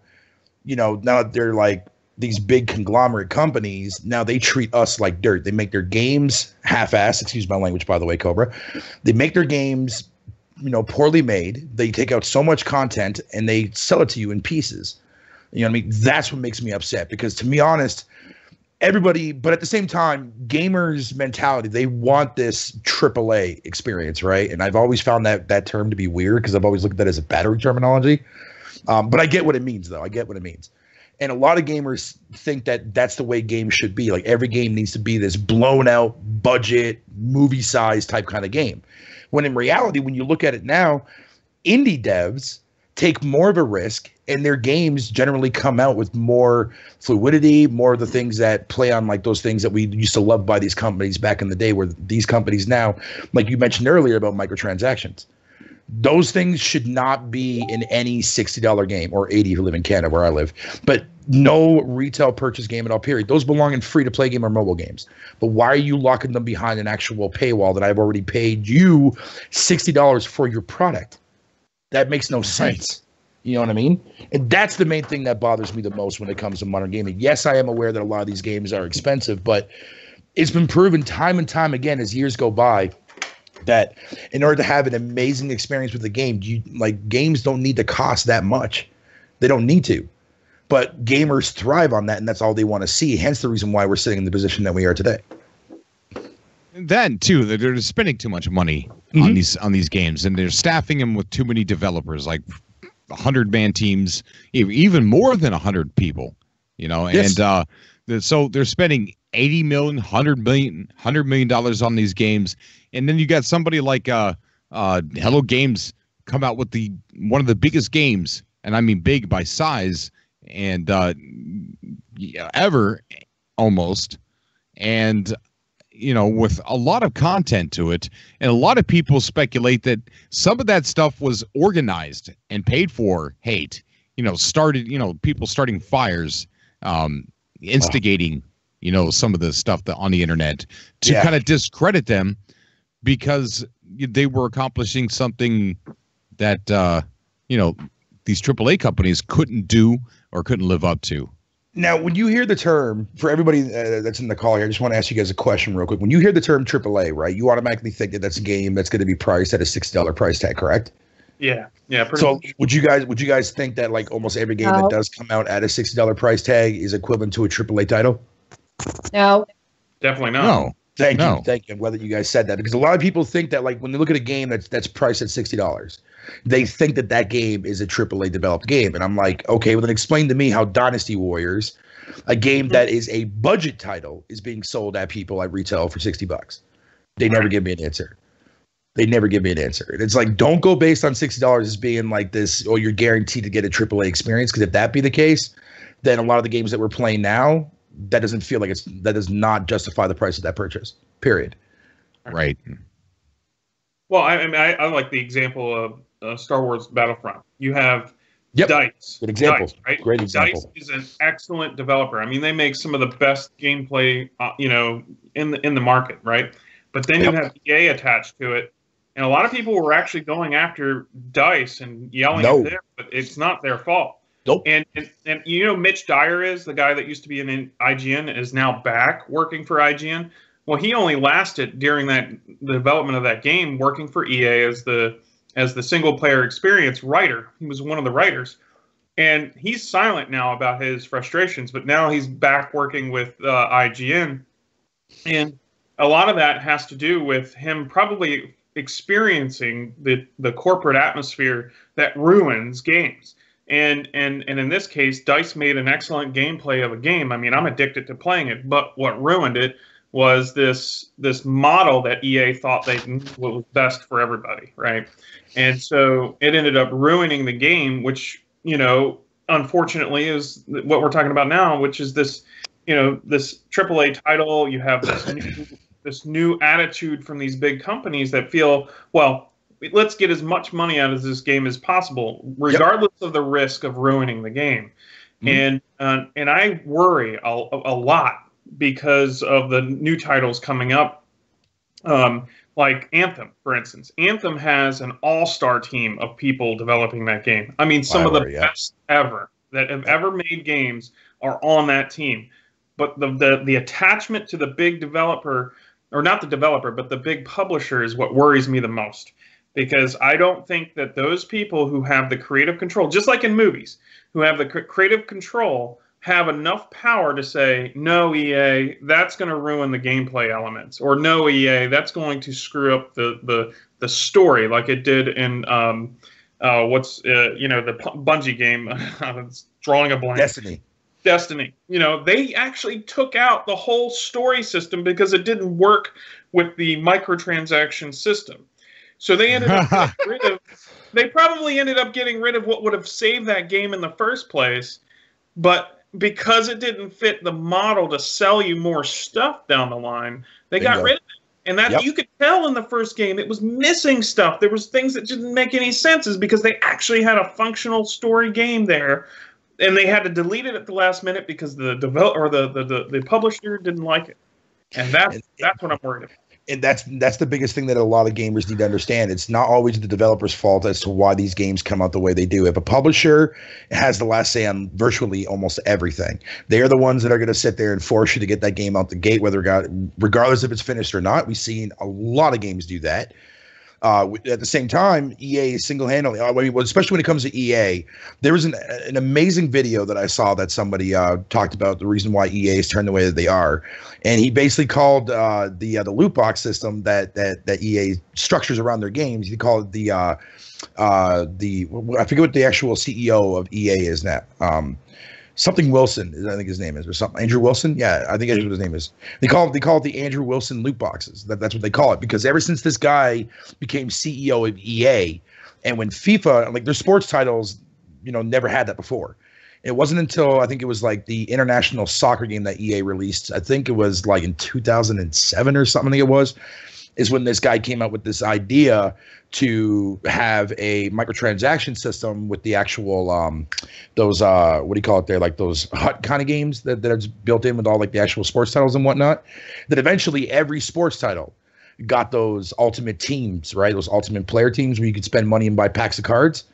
that they're like these big conglomerate companies, now they treat us like dirt. They make their games half-assed. Excuse my language, by the way, Cobra. They make their games, poorly made. They take out so much content and they sell it to you in pieces. You know what I mean? That's what makes me upset because, to be honest, everybody, but at the same time, gamers' mentality, they want this AAA experience, right? And I've always found that term to be weird because I've always looked at that as a battery terminology. But I get what it means, though. I get what it means. And a lot of gamers think that that's the way games should be. Like, every game needs to be this blown out budget, movie size type kind of game. When in reality, when you look at it now, indie devs take more of a risk, and their games generally come out with more fluidity, more of the things that play on like those things that we used to love by these companies back in the day, where these companies now, like you mentioned earlier about microtransactions. Those things should not be in any $60 game, or $80 if you live in Canada where I live, but no retail purchase game at all, period. Those belong in free-to-play game or mobile games. But why are you locking them behind an actual paywall that I've already paid you $60 for your product? That makes no sense. You know what I mean? And that's the main thing that bothers me the most when it comes to modern gaming. Yes, I am aware that a lot of these games are expensive, but it's been proven time and time again as years go by that in order to have an amazing experience with the game, games don't need to cost that much. They don't need to. But gamers thrive on that, and that's all they want to see. Hence the reason why we're sitting in the position that we are today. That too, that they're spending too much money on these games, and they're staffing them with too many developers, like 100-man teams, even more than 100 people. Yes. And so they're spending $80 million, $100 million on these games. And then you got somebody like Hello Games come out with one of the biggest games, and I mean big by size, and ever almost, and with a lot of content to it. And a lot of people speculate that some of that stuff was organized and paid for hate. Started people starting fires, instigating some of the stuff on the internet to kind of discredit them, because they were accomplishing something that these AAA companies couldn't do or couldn't live up to. Now, when you hear the term, for everybody that's in the call here, I just want to ask you guys a question real quick. When you hear the term AAA, right, you automatically think that that's a game that's going to be priced at a $60 price tag, correct? Yeah. So would you guys think that like almost every game that does come out at a $60 price tag is equivalent to a AAA title? No. Definitely not. No. Thank No. you. Thank you. I'm glad that you guys said that, because a lot of people think that, like, when they look at a game that's priced at $60, they think that that game is a AAA developed game. And I'm like, okay, well then explain to me how Dynasty Warriors, a game that is a budget title, is being sold at people at retail for $60. They never give me an answer. They never give me an answer. And it's like, don't go based on $60 as being like this, oh, you're guaranteed to get a AAA experience. Because if that be the case, then a lot of the games that we're playing now, that doesn't feel like that does not justify the price of that purchase. Period. Right. Well, I like the example of Star Wars Battlefront. You have Dice. Good example. Dice, right? Great example. Dice is an excellent developer. I mean, they make some of the best gameplay, in the market, right? But then you have EA attached to it, and a lot of people were actually going after Dice and yelling at them, but it's not their fault. Nope. And Mitch Dyer is the guy that used to be in IGN, is now back working for IGN. Well, he only lasted during the development of that game working for EA as the single player experience writer. He was one of the writers, and he's silent now about his frustrations. But now he's back working with IGN, and a lot of that has to do with him probably experiencing the corporate atmosphere that ruins games. And in this case, Dice made an excellent gameplay of a game. I mean, I'm addicted to playing it, but what ruined it was this model that EA thought they knew what was best for everybody, right? And so it ended up ruining the game, which, unfortunately is what we're talking about now, which is this AAA title. You have this new attitude from these big companies that feel, well, let's get as much money out of this game as possible, regardless of the risk of ruining the game. And I worry a lot because of the new titles coming up, like Anthem, for instance. Anthem has an all-star team of people developing that game. I mean, some of the best ever that have ever made games are on that team. But the attachment to the big developer, or not the developer, but the big publisher, is what worries me the most. Because I don't think that those people who have the creative control, just like in movies, who have the creative control, have enough power to say, no, EA, that's going to ruin the gameplay elements. Or no, EA, that's going to screw up the story, like it did in, the Bungie game. It's drawing a blank. Destiny. They actually took out the whole story system because it didn't work with the microtransaction system. So they ended up they probably ended up getting rid of what would have saved that game in the first place, but because it didn't fit the model to sell you more stuff down the line, they got rid of it. And that you could tell in the first game it was missing stuff. There was things that didn't make any sense, is because they actually had a functional story game there, and they had to delete it at the last minute because the developer or the publisher didn't like it. And that's what I'm worried about. And that's the biggest thing that a lot of gamers need to understand. It's not always the developer's fault as to why these games come out the way they do. If a publisher has the last say on virtually almost everything, they are the ones that are going to sit there and force you to get that game out the gate, regardless if it's finished or not. We've seen a lot of games do that. At the same time, EA single-handedly, especially when it comes to EA, there was an amazing video that I saw that somebody talked about the reason why EA is turned the way that they are, and he basically called the loot box system that EA structures around their games. He called it I forget what the actual CEO of EA is now. Something Wilson, I think his name is, or something. Andrew Wilson? Yeah, I think that's what his name is. They call it the Andrew Wilson loot boxes. That's what they call it, because ever since this guy became CEO of EA, and when FIFA, like their sports titles, never had that before. It wasn't until I think it was like the international soccer game that EA released. I think it was like in 2007 or something. I think it was. Is when this guy came up with this idea to have a microtransaction system with the actual those what do you call it there, like those hut kind of games that are built in with all like the actual sports titles and whatnot. That eventually every sports title got those ultimate teams, right? Those ultimate player teams where you could spend money and buy packs of cards.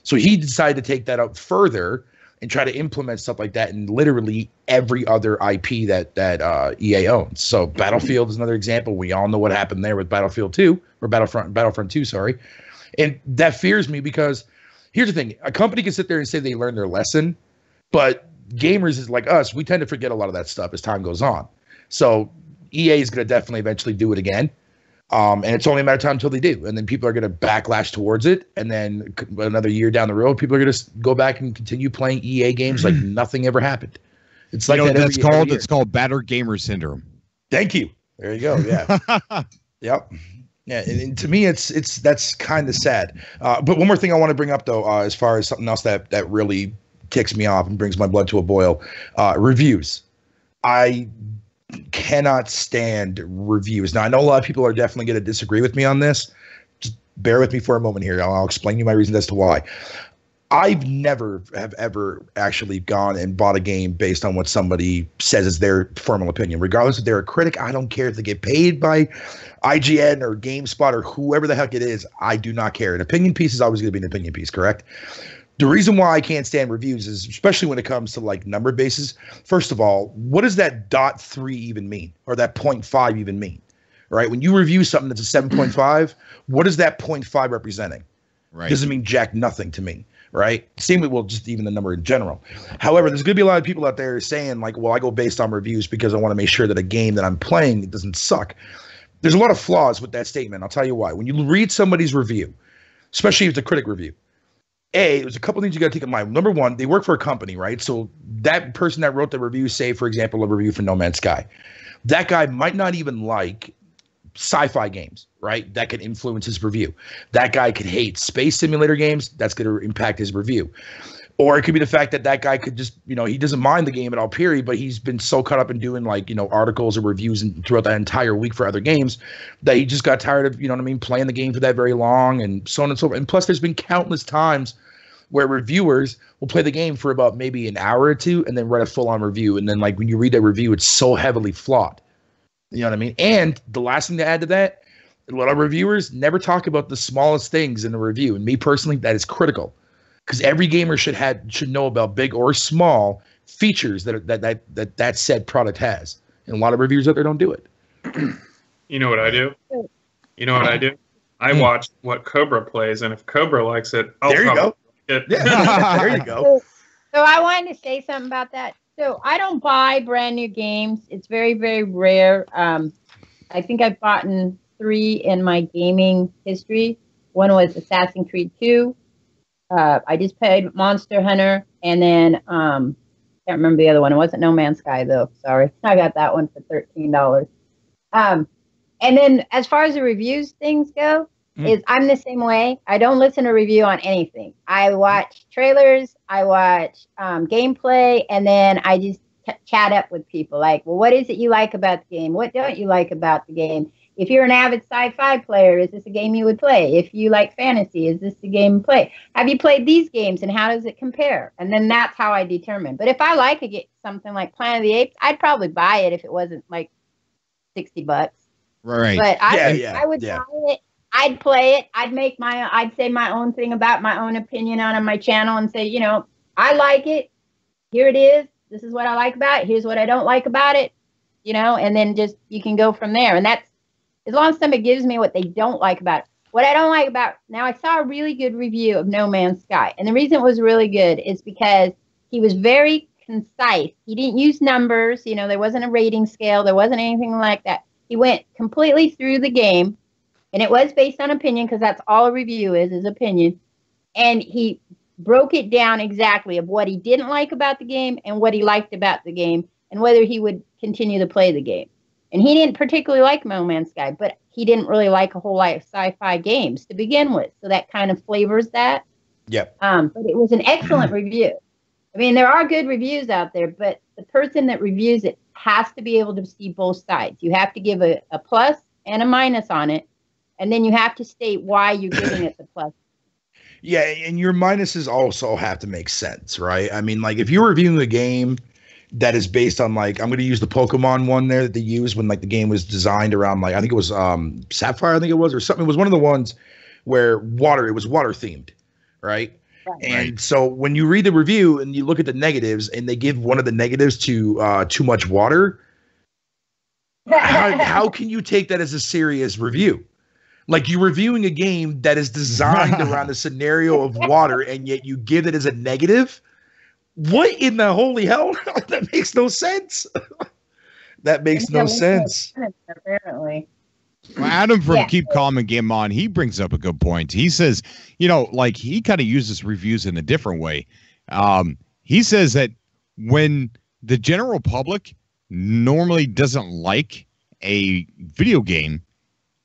So he decided to take that out further and try to implement stuff like that in literally every other IP that EA owns. So Battlefield is another example. We all know what happened there with Battlefield 2, or Battlefront 2, sorry. And that fears me, because here's the thing. A company can sit there and say they learned their lesson, but gamers is like us, we tend to forget a lot of that stuff as time goes on. So EA is going to definitely eventually do it again. And it's only a matter of time until they do. And then people are going to backlash towards it. And then another year down the road, people are going to go back and continue playing EA games like nothing ever happened. It's like it's called battered gamer syndrome. Thank you. There you go. Yeah. Yep. Yeah. And to me, that's kind of sad. But one more thing I want to bring up though, as far as something else that really ticks me off and brings my blood to a boil, reviews. I cannot stand reviews. Now, I know a lot of people are definitely going to disagree with me on this. Just bear with me for a moment here. I'll explain you my reasons as to why. I've never have ever actually gone and bought a game based on what somebody says is their formal opinion. Regardless if they're a critic, I don't care if they get paid by IGN or GameSpot or whoever the heck it is. I do not care. An opinion piece is always going to be an opinion piece, correct? The reason why I can't stand reviews is, especially when it comes to like number bases. First of all, what does that .3 even mean, or that 0.5 even mean? Right? When you review something that's a 7.5, what is that 0.5 representing? Right. Doesn't mean jack nothing to me. Right? Same with, well, just even the number in general. However, there's going to be a lot of people out there saying like, well, I go based on reviews because I want to make sure that a game that I'm playing doesn't suck. There's a lot of flaws with that statement. I'll tell you why. When you read somebody's review, especially if it's a critic review, there's a couple things you got to take in mind. Number one, they work for a company, right? So that person that wrote the review, say, for example, a review for No Man's Sky, that guy might not even like sci-fi games, right? That could influence his review. That guy could hate space simulator games. That's going to impact his review. Or it could be the fact that that guy could just, he doesn't mind the game at all, period, but he's been so caught up in doing like, articles or reviews throughout that entire week for other games that he just got tired of, playing the game for that very long and so on and so forth. And plus there's been countless times where reviewers will play the game for about maybe an hour or two and then write a full-on review. And then like when you read that review, it's so heavily flawed. You know what I mean? And the last thing to add to that, a lot of reviewers never talk about the smallest things in a review. And me personally, that is critical. Because every gamer should know about big or small features that said product has. And a lot of reviewers out there don't do it. You know what I do? I watch what Cobra plays, and if Cobra likes it, there you go. Yeah, there you go. So I wanted to say something about that. So I don't buy brand new games. It's very, very rare. I think I've bought 3 in my gaming history. One was Assassin's Creed 2. I just played Monster Hunter, and then can't remember the other one. It wasn't No Man's Sky though. Sorry, I got that one for $13. And then as far as the reviews things go, is I'm the same way. I don't listen to review on anything. I watch trailers, I watch gameplay, and then I just chat up with people. Like, well, what is it you like about the game? What don't you like about the game? If you're an avid sci-fi player, is this a game you would play? If you like fantasy, is this the game to play? Have you played these games, and how does it compare? And then that's how I determine. But if I like something like Planet of the Apes, I'd probably buy it if it wasn't like $60. Right. But I would buy it. I'd play it. I'd say my own thing about my own opinion on my channel and say, I like it. Here it is. This is what I like about it. Here's what I don't like about it. And then just you can go from there. And that's as long as somebody gives me what they don't like about it. What I don't like about now, I saw a really good review of No Man's Sky. And the reason it was really good is because he was very concise. He didn't use numbers. There wasn't a rating scale. There wasn't anything like that. He went completely through the game. And it was based on opinion because that's all a review is opinion. And he broke it down exactly of what he didn't like about the game and what he liked about the game and whether he would continue to play the game. And he didn't particularly like No Man's Sky, but he didn't really like a whole lot of sci-fi games to begin with. So that kind of flavors that. Yep. But it was an excellent review. I mean, there are good reviews out there, but the person that reviews it has to be able to see both sides. You have to give a plus and a minus on it. And then you have to state why you're giving it the plus. Yeah, and your minuses also have to make sense, right? I mean, like if you're reviewing a game that is based on like, I'm going to use the Pokemon one there that they used when like the game was designed around like, I think it was Sapphire, I think it was, or something. It was one of the ones where it was water themed, right? And so when you read the review and you look at the negatives and they give one of the negatives to too much water, how can you take that as a serious review? Like you're reviewing a game that is designed around a scenario of water, and yet you give it as a negative. What in the holy hell? That makes no sense. That makes no sense. Apparently. Well, Adam from Yeah. Keep Calm and Game On, he brings up a good point. He says, you know, like he kind of uses reviews in a different way. He says that when the general public normally doesn't like a video game,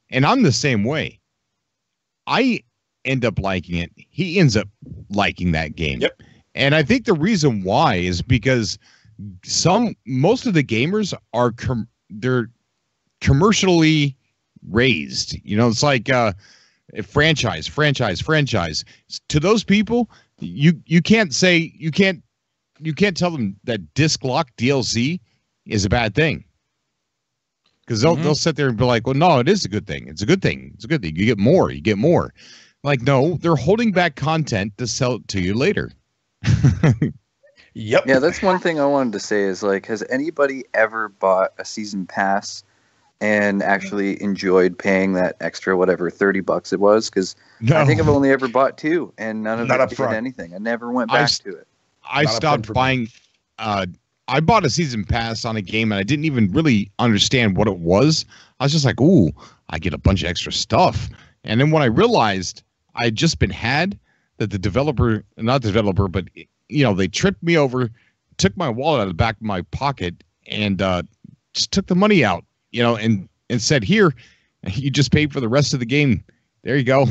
and I'm the same way, I end up liking it. He ends up liking that game. Yep. And I think the reason why is because most of the gamers are they're commercially raised. You know, it's like franchise. To those people, you can't say you can't tell them that disc lock DLC is a bad thing. Because they'll sit there and be like, well, no, it is a good thing. It's a good thing. It's a good thing. You get more. Like, no, they're holding back content to sell it to you later. Yep. Yeah, that's one thing I wanted to say is, like, has anybody ever bought a season pass and actually enjoyed paying that extra, whatever, $30 it was? Because I think I've only ever bought 2, and none of Not it up did front. anything. I never went back to it. I stopped buying. I bought a season pass on a game, and I didn't even really understand what it was. I was just like, ooh, I get a bunch of extra stuff. And then when I realized I had just been had, that the developer, not the developer, but, you know, they tripped me over, took my wallet out of the back of my pocket, and just took the money out, you know, and said, here, you just paid for the rest of the game. There you go.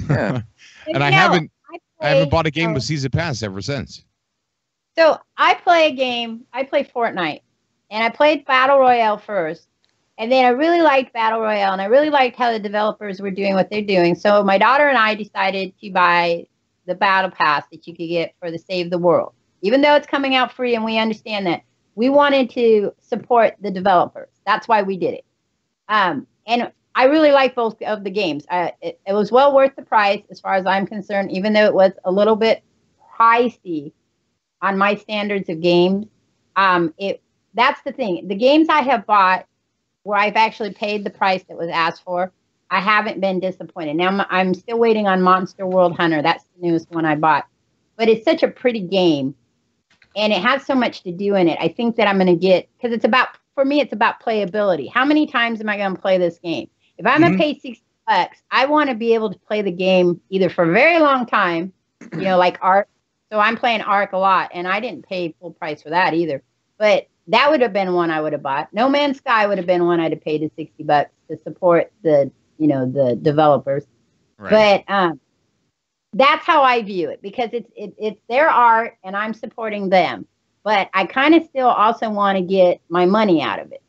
Yeah. And I haven't bought a game with season pass ever since. So I play a game. I play Fortnite, and I played Battle Royale first, and then I really liked Battle Royale, and I really liked how the developers were doing what they're doing. So my daughter and I decided to buy the Battle Pass that you could get for the Save the World, even though it's coming out free, and we understand that. We wanted to support the developers. That's why we did it. And I really like both of the games. It was well worth the price as far as I'm concerned, even though it was a little bit pricey on my standards of games. That's the thing. The games I have bought where I've actually paid the price that was asked for, I haven't been disappointed. Now I'm still waiting on Monster World Hunter. That's the newest one I bought. But it's such a pretty game, and it has so much to do in it. I think that I'm going to get, because for me, it's about playability. How many times am I going to play this game? If I'm going to pay $60, I want to be able to play the game either for a very long time, you know, like Ark. So I'm playing Ark a lot, and I didn't pay full price for that either. But that would have been one I would have bought. No Man's Sky would have been one I'd have paid the $60 to support the developers. Right. But that's how I view it, because it's their art, and I'm supporting them. But I kind of still also want to get my money out of it,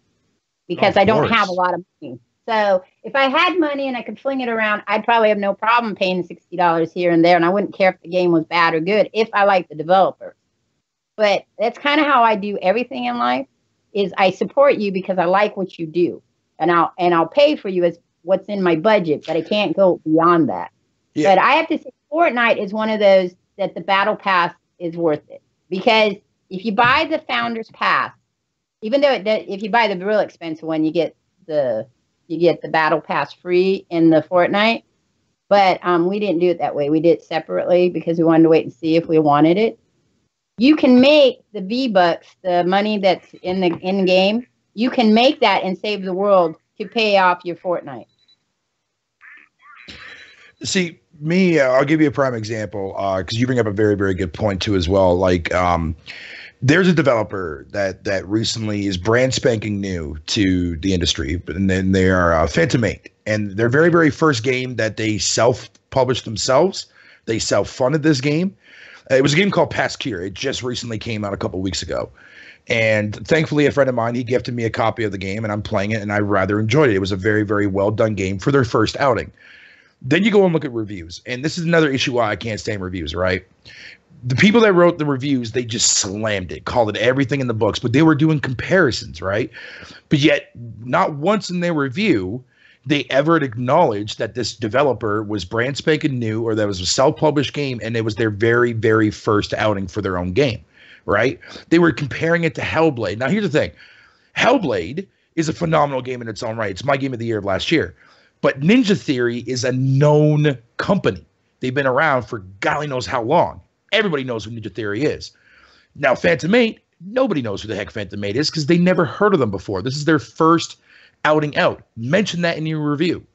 because I don't have a lot of money. So if I had money and I could fling it around, I'd probably have no problem paying $60 here and there, and I wouldn't care if the game was bad or good if I like the developers. But that's kind of how I do everything in life, is I support you because I like what you do, and I'll pay for you as what's in my budget, but I can't go beyond that. Yeah. But I have to say, Fortnite is one of those that the Battle Pass is worth it, because if you buy the Founders Pass, even though if you buy the real expensive one, you get the Battle Pass free in the Fortnite. But we didn't do it that way. We did it separately because we wanted to wait and see if we wanted it. You can make the V-Bucks, the money that's in the in-game, you can make that and Save the World to pay off your Fortnite. See, me, I'll give you a prime example, because you bring up a very, very good point too as well. Like, there's a developer that recently is brand spanking new to the industry, and then they are Phantom 8, and their very, very first game that they self-published themselves, they self-funded this game. It was a game called Pasquier. It just recently came out a couple weeks ago. And thankfully, a friend of mine, he gifted me a copy of the game, and I'm playing it, and I rather enjoyed it. It was a very, very well-done game for their first outing. Then you go and look at reviews. And this is another issue why I can't stand reviews, right? The people that wrote the reviews, they just slammed it, called it everything in the books, but they were doing comparisons, right? But yet, not once in their review, they ever acknowledged that this developer was brand spanking new, or that it was a self-published game, and it was their very, very first outing for their own game, right? They were comparing it to Hellblade. Now, here's the thing. Hellblade is a phenomenal game in its own right. It's my game of the year of last year. But Ninja Theory is a known company. They've been around for golly knows how long. Everybody knows who Ninja Theory is. Now, Phantom 8 Nobody knows who the heck Phantom Maid is because they never heard of them before. This is their first outing out. Mention that in your review.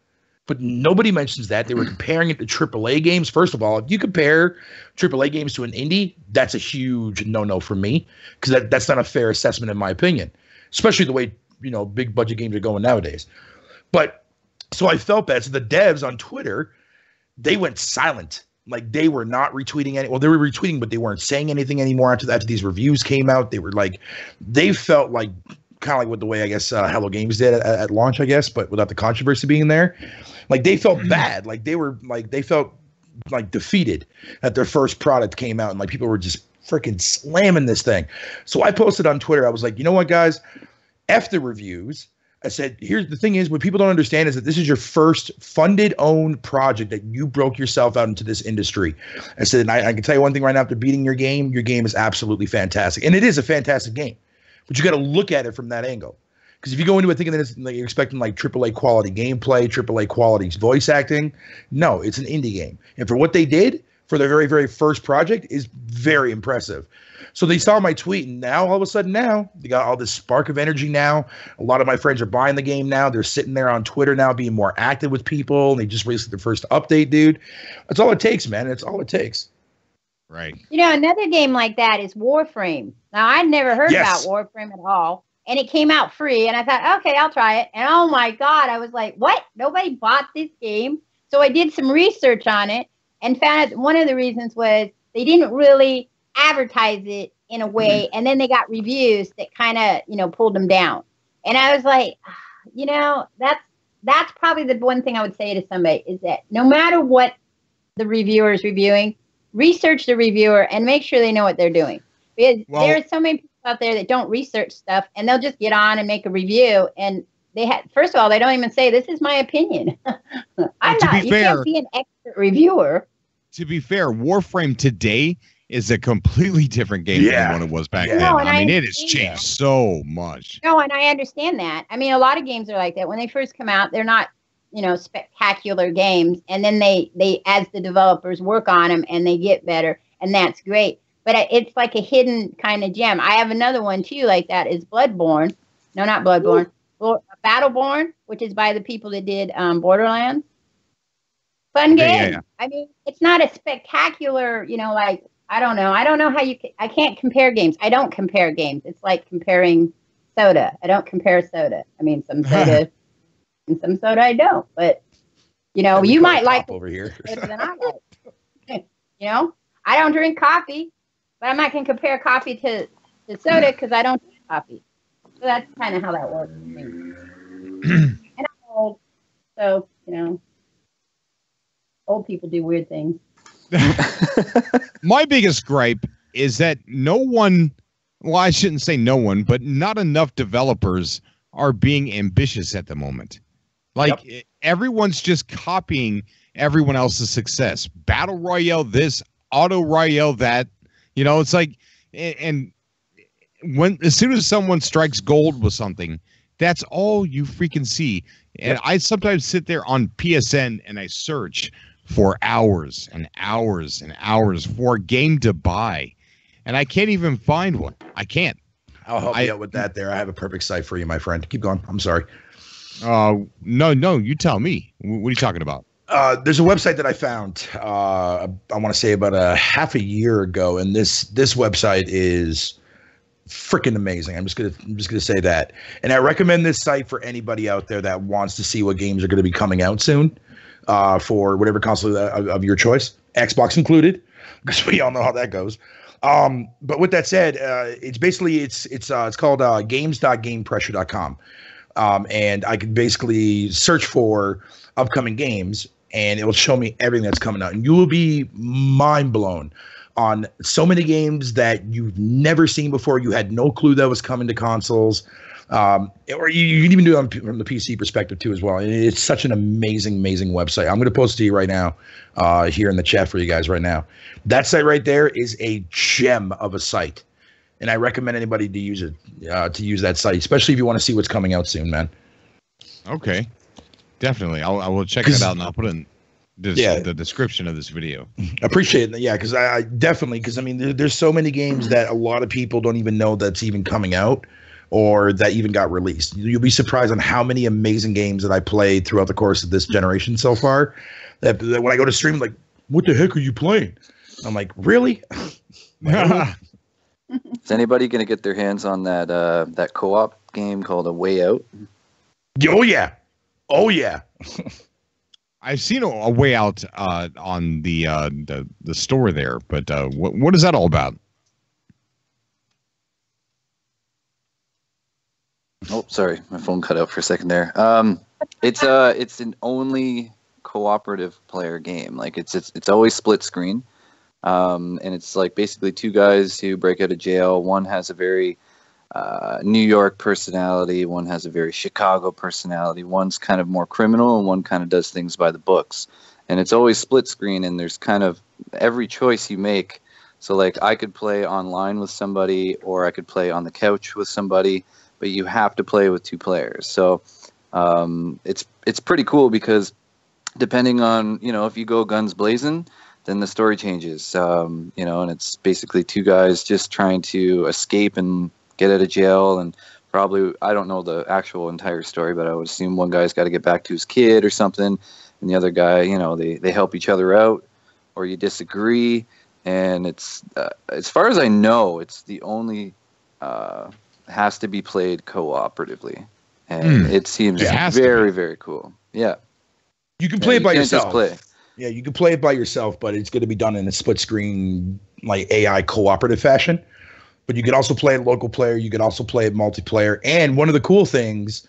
But nobody mentions that. They were comparing it to AAA games. First of all, if you compare AAA games to an indie, that's a huge no-no for me because that's not a fair assessment in my opinion, especially the way, big budget games are going nowadays. But so I felt bad. So the devs on Twitter, they went silent. Like they were not retweeting any. Well, they were retweeting, but they weren't saying anything anymore after these reviews came out. They were like, they felt like kind of like what the way I guess Hello Games did at launch, I guess, but without the controversy being there. Like they felt bad. Like they felt like defeated that their first product came out and like people were just freaking slamming this thing. So I posted on Twitter. I was like, you know what, guys? F the reviews. I said, here's the thing is what people don't understand is that this is your first funded owned project that you broke yourself out into this industry. I said, and I can tell you one thing right now, after beating your game is absolutely fantastic. And it is a fantastic game, but you got to look at it from that angle. Because if you go into it thinking that it's like you're expecting like AAA quality gameplay, AAA quality voice acting, no, it's an indie game. And for what they did for their very, very first project is very impressive. So they saw my tweet, and now all of a sudden now they got all this spark of energy now. A lot of my friends are buying the game now. They're sitting there on Twitter now being more active with people. And they just released their first update, dude. That's all it takes, man. That's all it takes. Right. Another game like that is Warframe. Now, I'd never heard about Warframe at all. And it came out free. And I thought, okay, I'll try it. And oh my God, I was like, what? Nobody bought this game. So I did some research on it and found out one of the reasons was they didn't really advertise it in a way, and then they got reviews that kind of pulled them down. And I was like, that's probably the one thing I would say to somebody is that no matter what the reviewer is reviewing, research the reviewer and make sure they know what they're doing, because there are so many people out there that don't research stuff and they'll just get on and make a review, and first of all, they don't even say this is my opinion. You can't be an expert reviewer. To be fair, Warframe today is a completely different game than what it was back then. No, I mean, it has changed so much. No, and I understand that. I mean, a lot of games are like that. When they first come out, they're not, spectacular games. And then they, as the developers work on them and they get better, and that's great. But it's like a hidden kind of gem. I have another one too, like that is Bloodborne. No, not Bloodborne. Battleborn, which is by the people that did Borderlands. Fun game. Yeah. I mean, it's not a spectacular, I don't know. I don't know how I can't compare games. I don't compare games. It's like comparing soda. I don't compare soda. I mean, some soda and some soda I don't. But, you might like over here than I like. I don't drink coffee, but I'm not going to compare coffee to soda because I don't drink coffee. So that's kind of how that works for me. And I'm old, so, old people do weird things. My biggest gripe is that no one, well, I shouldn't say no one, but not enough developers are being ambitious at the moment. Like everyone's just copying everyone else's success. Battle Royale this, Auto Royale that. It's like, and as soon as someone strikes gold with something, that's all you freaking see. And I sometimes sit there on PSN and I search for hours and hours and hours for a game to buy, and I can't even find one. I can't. I'll help you out with that there. I have a perfect site for you, my friend. Keep going. I'm sorry. No, you tell me. What are you talking about? There's a website that I found, I want to say about a half a year ago, and this website is freaking amazing. I'm just gonna say that, and I recommend this site for anybody out there that wants to see what games are going to be coming out soon. For whatever console of your choice, Xbox included, because we all know how that goes. But with that said, it's basically it's called games.gamepressure.com, and I can basically search for upcoming games, and it will show me everything that's coming out, and you will be mind blown on so many games that you've never seen before. You had no clue that was coming to consoles. Or you can even do it from the PC perspective too as well. It's such an amazing website. I'm going to post it to you right now here in the chat for you guys right now. That site right there is a gem of a site, and I recommend anybody to use it, to use that site, especially if you want to see what's coming out soon, man. Okay, definitely. I will check that out and I'll put it in. the description of this video. Appreciate it. Yeah, because I definitely, because I mean, there's so many games that a lot of people don't even know that's even coming out or that even got released. You'll be surprised on how many amazing games that I played throughout the course of this generation so far. That when I go to stream, like, what the heck are you playing? I'm like, really? Is anybody going to get their hands on that co-op game called A Way Out? Oh yeah, oh yeah. I've seen a Way Out on the store there, but what is that all about? Oh, sorry, my phone cut out for a second there. It's an only cooperative player game. Like it's always split screen, and it's like basically two guys who break out of jail. One has a very New York personality. One has a very Chicago personality. One's kind of more criminal, and one kind of does things by the books. And it's always split screen, and there's kind of every choice you make. So like I could play online with somebody, or I could play on the couch with somebody, but you have to play with two players. So it's pretty cool because depending on, if you go guns blazing, then the story changes. And it's basically two guys just trying to escape and get out of jail, and probably, I don't know the actual entire story, but I would assume one guy's got to get back to his kid or something, and the other guy, they help each other out, or you disagree, and it's as far as I know, it's the only has to be played cooperatively, and it seems very, very cool. Yeah, you can play it by yourself. Just play. Yeah, you can play it by yourself, but it's going to be done in a split screen, like AI cooperative fashion. But you can also play it local player. You can also play it multiplayer. And one of the cool things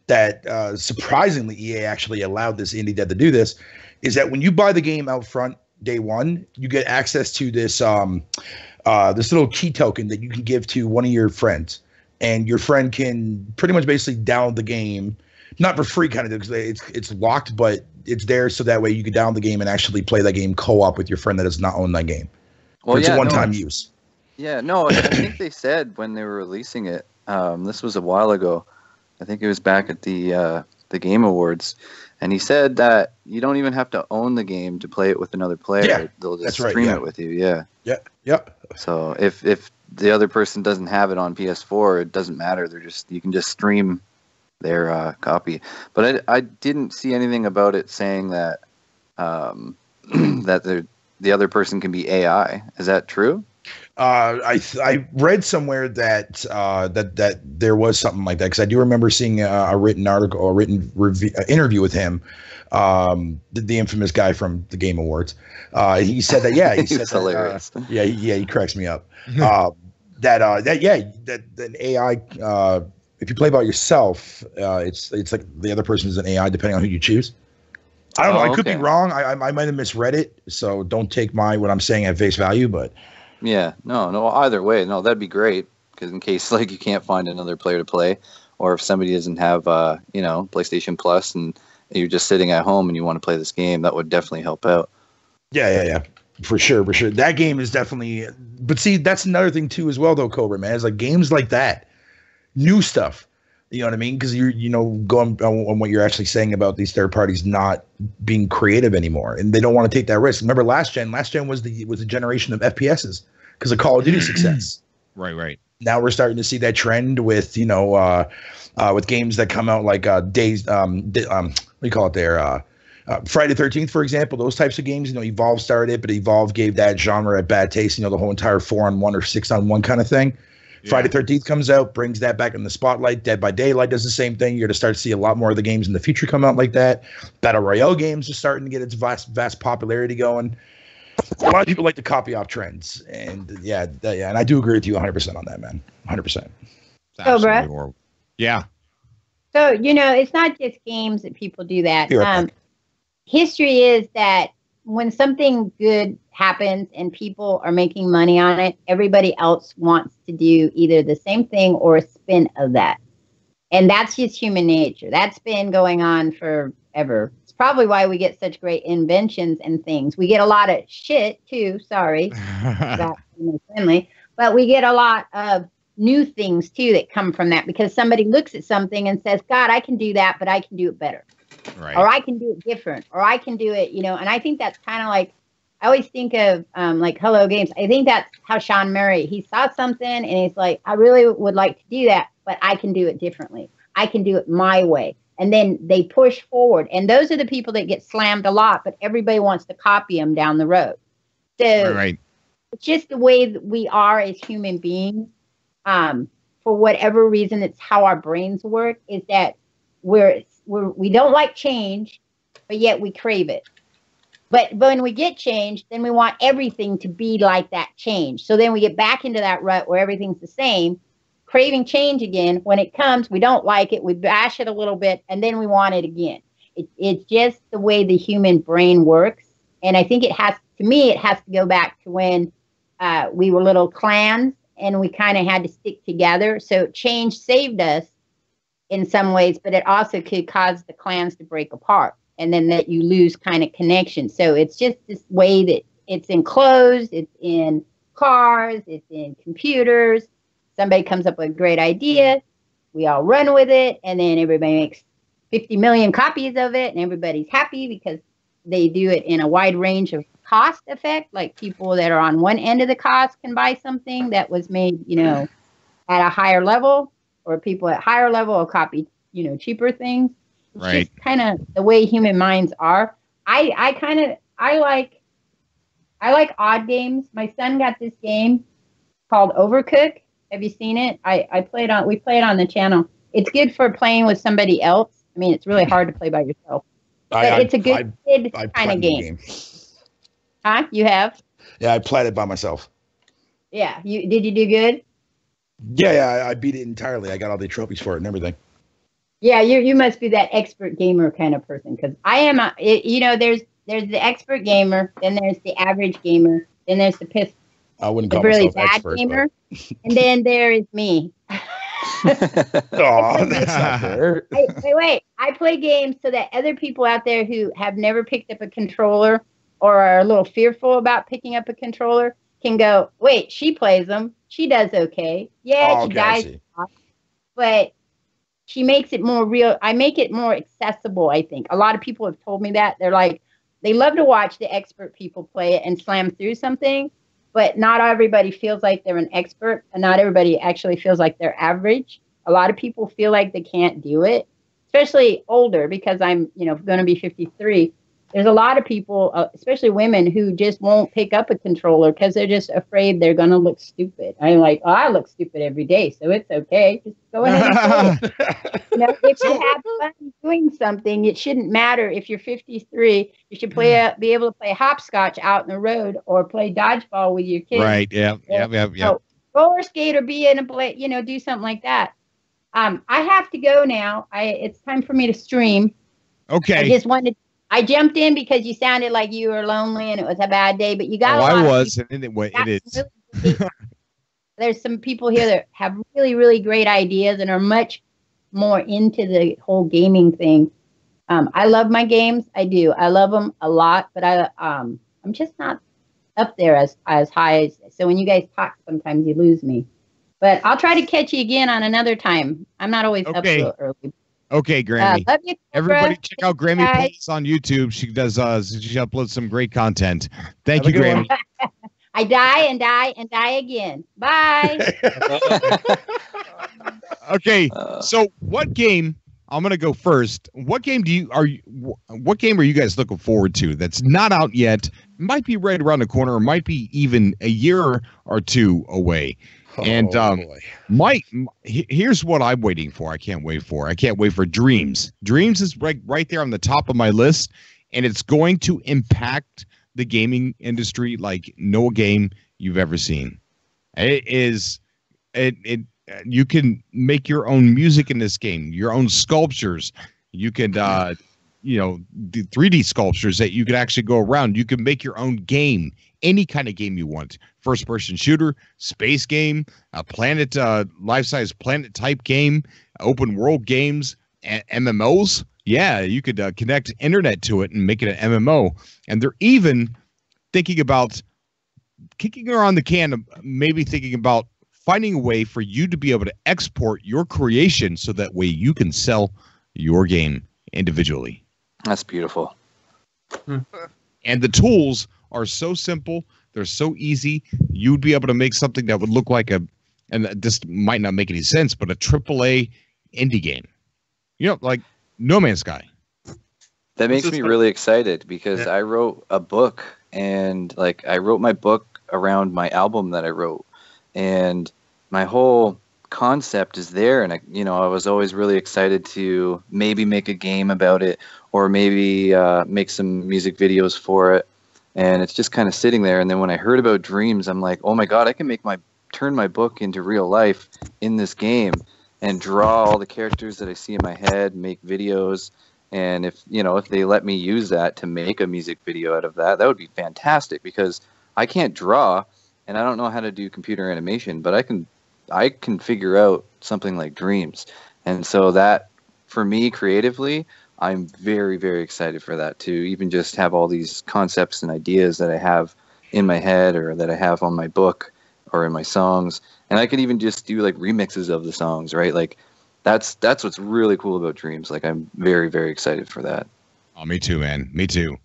that surprisingly EA actually allowed this indie dev to do this is that when you buy the game out front day one, you get access to this this little key token that you can give to one of your friends, and your friend can pretty much basically download the game, not for free kind of, because it's locked, but it's there so that way you can download the game and actually play that game co-op with your friend that does not own that game. Well, it's a one-time use. Yeah, no, I think they said when they were releasing it, this was a while ago, I think it was back at the Game Awards, and he said that you don't even have to own the game to play it with another player. Yeah, they'll just stream it with you. Yeah. Yeah. Yep. So if the other person doesn't have it on PS4, it doesn't matter. You can just stream their copy. But I didn't see anything about it saying that that the other person can be AI. Is that true? I read somewhere that that there was something like that, because I do remember seeing a written article or written interview with him, the infamous guy from the Game Awards. He said that he said hilarious. He cracks me up. That AI, if you play by yourself, it's like the other person is an AI depending on who you choose. I don't know. I could be wrong. I might have misread it, so don't take what I'm saying at face value, but. Yeah, no, either way, no, that'd be great, because in case like you can't find another player to play, or if somebody doesn't have PlayStation Plus and you're just sitting at home and you want to play this game, that would definitely help out. Yeah, for sure. That game is definitely, but see, that's another thing too as well though, Cobra, man. It's like games like that, new stuff. You know what I mean? Because you're going on what you're actually saying about these third parties not being creative anymore, and they don't want to take that risk. Remember last gen was the generation of FPSs because of Call of Duty success. Right. Now we're starting to see that trend with with games that come out like what do you call it there? Friday the 13th, for example, those types of games. Evolve started it, but Evolve gave that genre a bad taste. The whole entire 4-on-1 or 6-on-1 kind of thing. Yeah. Friday the 13th comes out, brings that back in the spotlight. Dead by Daylight does the same thing. You're going to start to see a lot more of the games in the future come out like that. Battle Royale games are starting to get its vast popularity going. A lot of people like to copy off trends. And and I do agree with you 100% on that, man. 100%. Cobra? Yeah. So, it's not just games that people do that. History is that when something good happens and people are making money on it, everybody else wants to do either the same thing or a spin of that. And that's just human nature. That's been going on forever. It's probably why we get such great inventions and things. We get a lot of shit too. Sorry. That's friendly. But we get a lot of new things too that come from that, because somebody looks at something and says, God, I can do that, but I can do it better. Right. or I can do it different, or I can do it, you know. And I think that's kind of like, I always think of like Hello Games. I think that's how Sean Murray, he saw something and he's like, I really would like to do that, but I can do it differently. I can do it my way. And then they push forward. And those are the people that get slammed a lot, but everybody wants to copy them down the road. So Right. it's just the way that we are as human beings. For whatever reason, it's how our brains work, is that we don't like change, but yet we crave it. But when we get change, then we want everything to be like that change. So then we get back into that rut where everything's the same, craving change again. When it comes, we don't like it. We bash it a little bit, and then we want it again. It's just the way the human brain works. And I think it has to go back to when we were little clans and we kind of had to stick together. So change saved us in some ways, but it also could cause the clans to break apart, and then that you lose kind of connection. So it's just this way that it's enclosed, it's in cars, it's in computers. Somebody comes up with a great idea, we all run with it, and then everybody makes 50 million copies of it, and everybody's happy because they do it in a wide range of cost effect. Like people that are on one end of the cost can buy something that was made, you know, at a higher level, or people at higher level will copy, you know, cheaper things. It's Right. just kind of the way human minds are. I like odd games. My son got this game called Overcook. Have you seen it? We play it on the channel. It's good for playing with somebody else. I mean, it's really hard to play by yourself. But it's a good kid kind of game. Huh? You have? Yeah, I played it by myself. Yeah. Did you do good? Yeah, I beat it entirely. I got all the trophies for it and everything. Yeah, you must be that expert gamer kind of person, because I am. You know, there's the expert gamer, then there's the average gamer, then there's I wouldn't the call really myself bad expert, gamer, and then there is me. Oh, that's not fair. Wait. I play games so that other people out there who have never picked up a controller or are a little fearful about picking up a controller can go, wait, she plays them. She does okay. Yeah, Oh, she okay, I dies see. a lot, but she makes it more real. I make it more accessible, I think. A lot of people have told me that. They're like, they love to watch the expert people play it and slam through something, but not everybody feels like they're an expert, and not everybody actually feels like they're average. A lot of people feel like they can't do it, especially older, because I'm, you know, going to be 53. There's a lot of people, especially women, who just won't pick up a controller because they're just afraid they're going to look stupid. I'm like, oh, I look stupid every day, so it's okay. Just go ahead and play it. You know, if you have fun doing something, it shouldn't matter if you're 53. You should be able to play hopscotch out in the road, or play dodgeball with your kids. Right. Yeah. So, roller skate, or be in a, you know, do something like that. I have to go now. It's time for me to stream. Okay. I jumped in because you sounded like you were lonely and it was a bad day, but you got a lot I of was, people. and it is. There's some people here that have really, really great ideas and are much more into the whole gaming thing. I love my games. I do. I love them a lot, but I'm just not up there as high as. So when you guys talk, sometimes you lose me. But I'll try to catch you again on another time. I'm not always up so early. Okay, Grammy. Love you, Cobra. Everybody check out Grammy Guys. Plays on YouTube. She does she uploads some great content. Thank Have you, a good Grammy. I die and die and die again. Bye. Okay. So what game, I'm gonna go first. What game are you guys looking forward to that's not out yet? Might be right around the corner, or might be even a year or two away. And boy. Here's what I'm waiting for. I can't wait for Dreams. Dreams is right there on the top of my list, and it's going to impact the gaming industry like no game you've ever seen. You can make your own music in this game, your own sculptures. You can the 3D sculptures that you could actually go around. You can make your own game, any kind of game you want. First person shooter, space game, a planet, life-size planet type game, open world games, MMOs. Yeah, you could connect internet to it and make it an MMO. And they're even thinking about kicking around the can, maybe thinking about finding a way for you to be able to export your creation so that way you can sell your game individually. That's beautiful. And the tools are so simple. They're so easy. You'd be able to make something that would look like and this might not make any sense, but a AAA indie game. You know, like No Man's Sky. That makes me really excited because I wrote a book, and like I wrote my book around my album that I wrote, and my whole concept is there. And I was always really excited to maybe make a game about it, or maybe make some music videos for it. And it's just kind of sitting there. And then when I heard about Dreams, I'm like, oh my God, I can turn my book into real life in this game and draw all the characters that I see in my head, make videos. And if they let me use that to make a music video out of that, that would be fantastic, because I can't draw and I don't know how to do computer animation, but I can figure out something like Dreams. And so that, for me creatively, I'm very, very excited for that, to even just have all these concepts and ideas that I have in my head, or that I have on my book or in my songs. And I could even just do like remixes of the songs, right? Like that's what's really cool about Dreams. Like I'm very, very excited for that. Oh, me too, man. Me too.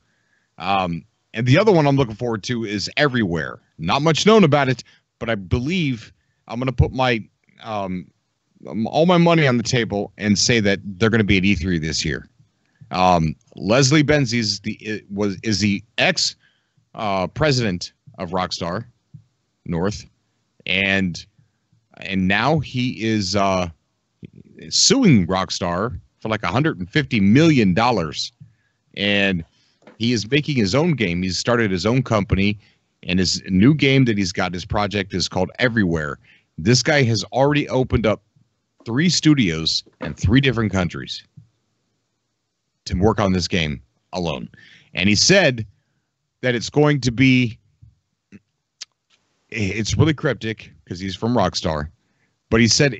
And the other one I'm looking forward to is Everywhere. Not much known about it, but I believe I'm going to put my all my money on the table and say that they're going to be at E3 this year. Leslie Benzies is the ex president of Rockstar North, and now he is suing Rockstar for like $150 million, and he is making his own game. He's started his own company, and his new game that he's got, his project, is called Everywhere. This guy has already opened up 3 studios in 3 different countries to work on this game alone. And he said that it's going to be, it's really cryptic because he's from Rockstar, but he said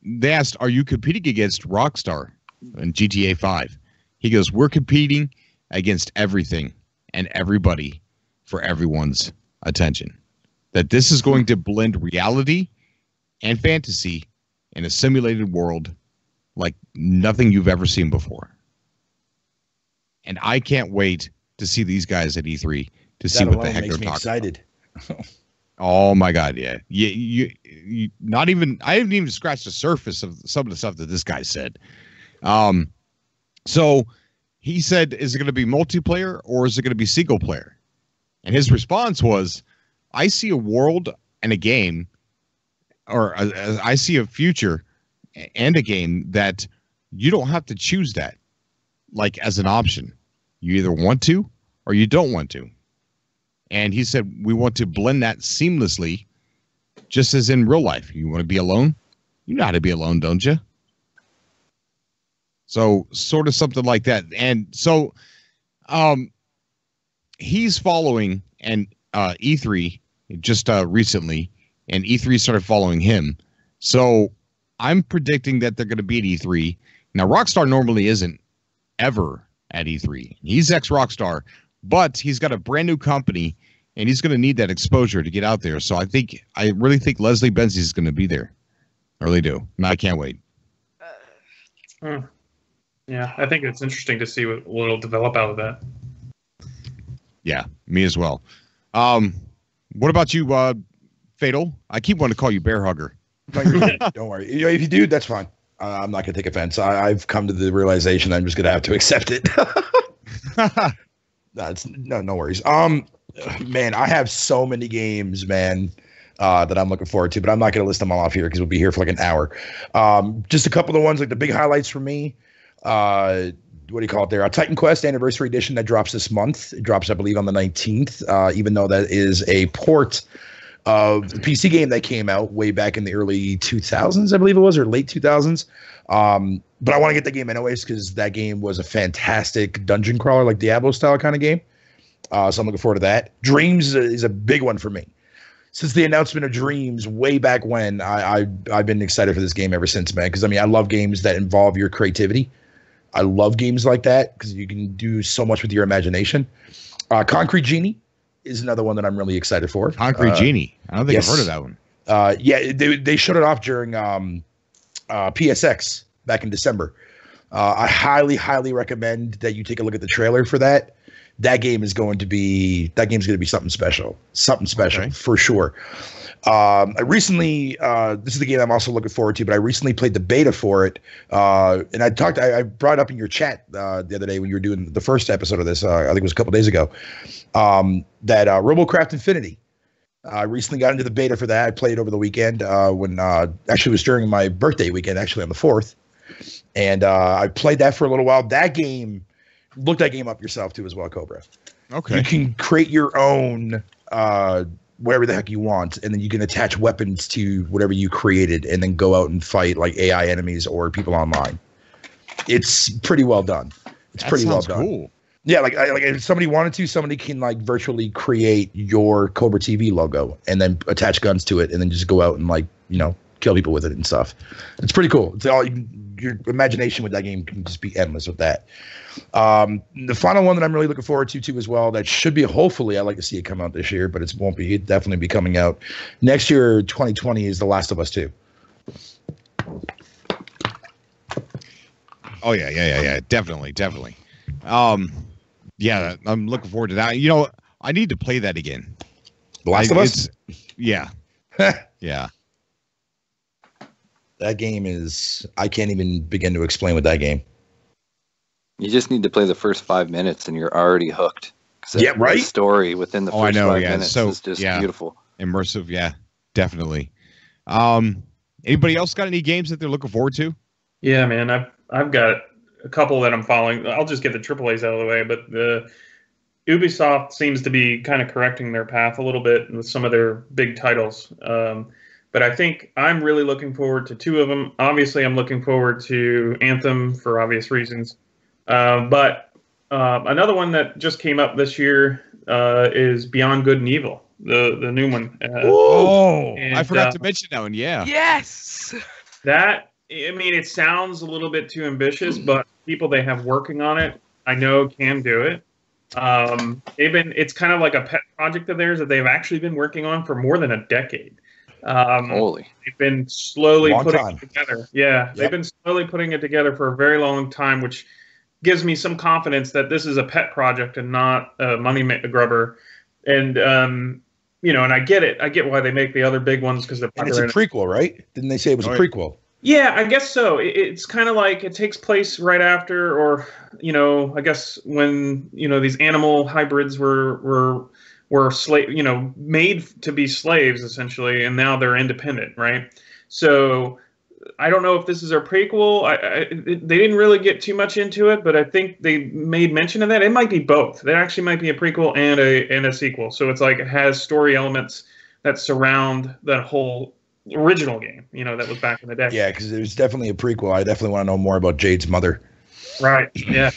they asked, are you competing against Rockstar in GTA 5? He goes, we're competing against everything and everybody for everyone's attention. That this is going to blend reality and fantasy in a simulated world like nothing you've ever seen before. And I can't wait to see these guys at E3 to see what the heck they're talking excited. about. Oh my God, yeah. You not even, I haven't even scratched the surface of some of the stuff that this guy said. So he said, is it going to be multiplayer or is it going to be single player? And his response was, I see a world and a game, or I see a future and a game that you don't have to choose that like as an option. You either want to or you don't want to. And he said, we want to blend that seamlessly, just as in real life. You want to be alone? You know how to be alone, don't you? So sort of something like that. And so he's following E3 just recently, and E3 started following him. So I'm predicting that they're going to be at E3. Now, Rockstar normally isn't ever at E3. He's ex-Rockstar, but he's got a brand new company, and he's going to need that exposure to get out there. So I really think Leslie Benzies is going to be there. I really do. And I can't wait. Yeah, I think it's interesting to see what will develop out of that. Yeah, me as well. What about you, Fatal? I keep wanting to call you Bear Hugger. Don't worry. If you do, that's fine. I'm not going to take offense. I've come to the realization I'm just going to have to accept it. No worries. Man, I have so many games, man, that I'm looking forward to, but I'm not going to list them all off here because we'll be here for like an hour. Just a couple of the ones, like the big highlights for me. What do you call it there? A Titan Quest Anniversary Edition that drops this month. It drops, I believe, on the 19th, even though that is a port of the PC game that came out way back in the early 2000s, I believe it was, or late 2000s. But I want to get the game anyways because that game was a fantastic dungeon crawler, like Diablo style kind of game. So I'm looking forward to that. Dreams is a big one for me. Since the announcement of Dreams way back when, I've been excited for this game ever since, man. Because, I mean, I love games that involve your creativity. I love games like that because you can do so much with your imagination. Concrete Genie is another one that I'm really excited for. Concrete Genie. I don't think yes. I've heard of that one. Yeah, they showed it off during PSX back in December. I highly, highly recommend that you take a look at the trailer for that. That game is going to be something special, Okay. for sure. I recently, this is the game I'm also looking forward to, but I recently played the beta for it. And I brought up in your chat the other day when you were doing the first episode of this, I think it was a couple days ago, that Robocraft Infinity. I recently got into the beta for that. I played over the weekend when actually it was during my birthday weekend, actually on the 4th. And I played that for a little while. That game, look that game up yourself too as well, Cobra. Okay. You can create your own whatever the heck you want, and then you can attach weapons to whatever you created and then go out and fight like AI enemies or people online. It's pretty well done. It's That pretty well sounds done. cool. Yeah, like if somebody wanted to, somebody can like virtually create your Cobra TV logo and then attach guns to it and then just go out and like, you know, kill people with it and stuff. It's pretty cool. It's all your imagination with that game can just be endless with that. The final one that I'm really looking forward to too as well, that should be, hopefully I'd like to see it come out this year, but it won't be. It definitely be coming out next year. 2020 is The Last of Us 2. Oh yeah. Definitely. Yeah, I'm looking forward to that. You know, I need to play that again. The Last of Us? Yeah. Yeah. That game is, I can't even begin to explain with that game. You just need to play the first 5 minutes and you're already hooked. 'Cause Yeah, right? The story within the Oh, I first know, 5 yeah, minutes so, is just yeah. beautiful. Immersive, yeah, definitely. Anybody else got any games that they're looking forward to? Yeah, man, I've got a couple that I'm following. I'll just get the AAAs out of the way, but the Ubisoft seems to be kind of correcting their path a little bit with some of their big titles. But I think I'm really looking forward to two of them. Obviously, I'm looking forward to Anthem for obvious reasons. But another one that just came up this year is Beyond Good and Evil, the new one. I forgot to mention that one. Yeah. Yes. That, I mean, it sounds a little bit too ambitious, but people they have working on it, I know can do it. It's kind of like a pet project of theirs that they've actually been working on for more than a decade. Holy. They've been slowly Long putting time. it together. Yeah, they've been slowly putting it together for a very long time, which gives me some confidence that this is a pet project and not a money grubber. And you know, and I get it. I get why they make the other big ones because they're And it's a prequel, right? Didn't they say it was a prequel? Yeah, I guess so. It's kind of like it takes place right after, or you know, I guess when you know these animal hybrids were slave, you know, made to be slaves essentially, and now they're independent, right? So I don't know if this is a prequel. They didn't really get too much into it, but I think they made mention of that. It might be both. There actually might be a prequel and a sequel. So it's like it has story elements that surround that whole original game, you know, that was back in the day. Yeah, because there's definitely a prequel. I definitely want to know more about Jade's mother. Right. Yeah.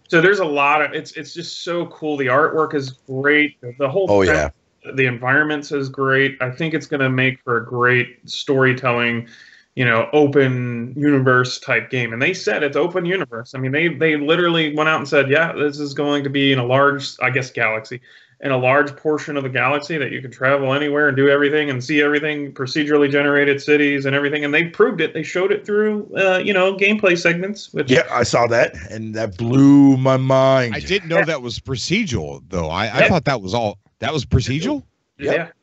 So there's a lot of it's just so cool. The artwork is great. The whole the environments is great. I think it's going to make for a great storytelling, you know, open universe type game. And they said it's open universe. I mean, they literally went out and said, yeah, this is going to be in a large, I guess, galaxy, in a large portion of the galaxy that you can travel anywhere and do everything and see everything, procedurally generated cities and everything. And they proved it. They showed it through, you know, gameplay segments. Which, yeah, I saw that, and that blew my mind. I didn't know that was procedural, though. I thought that was all. That was procedural? Yep.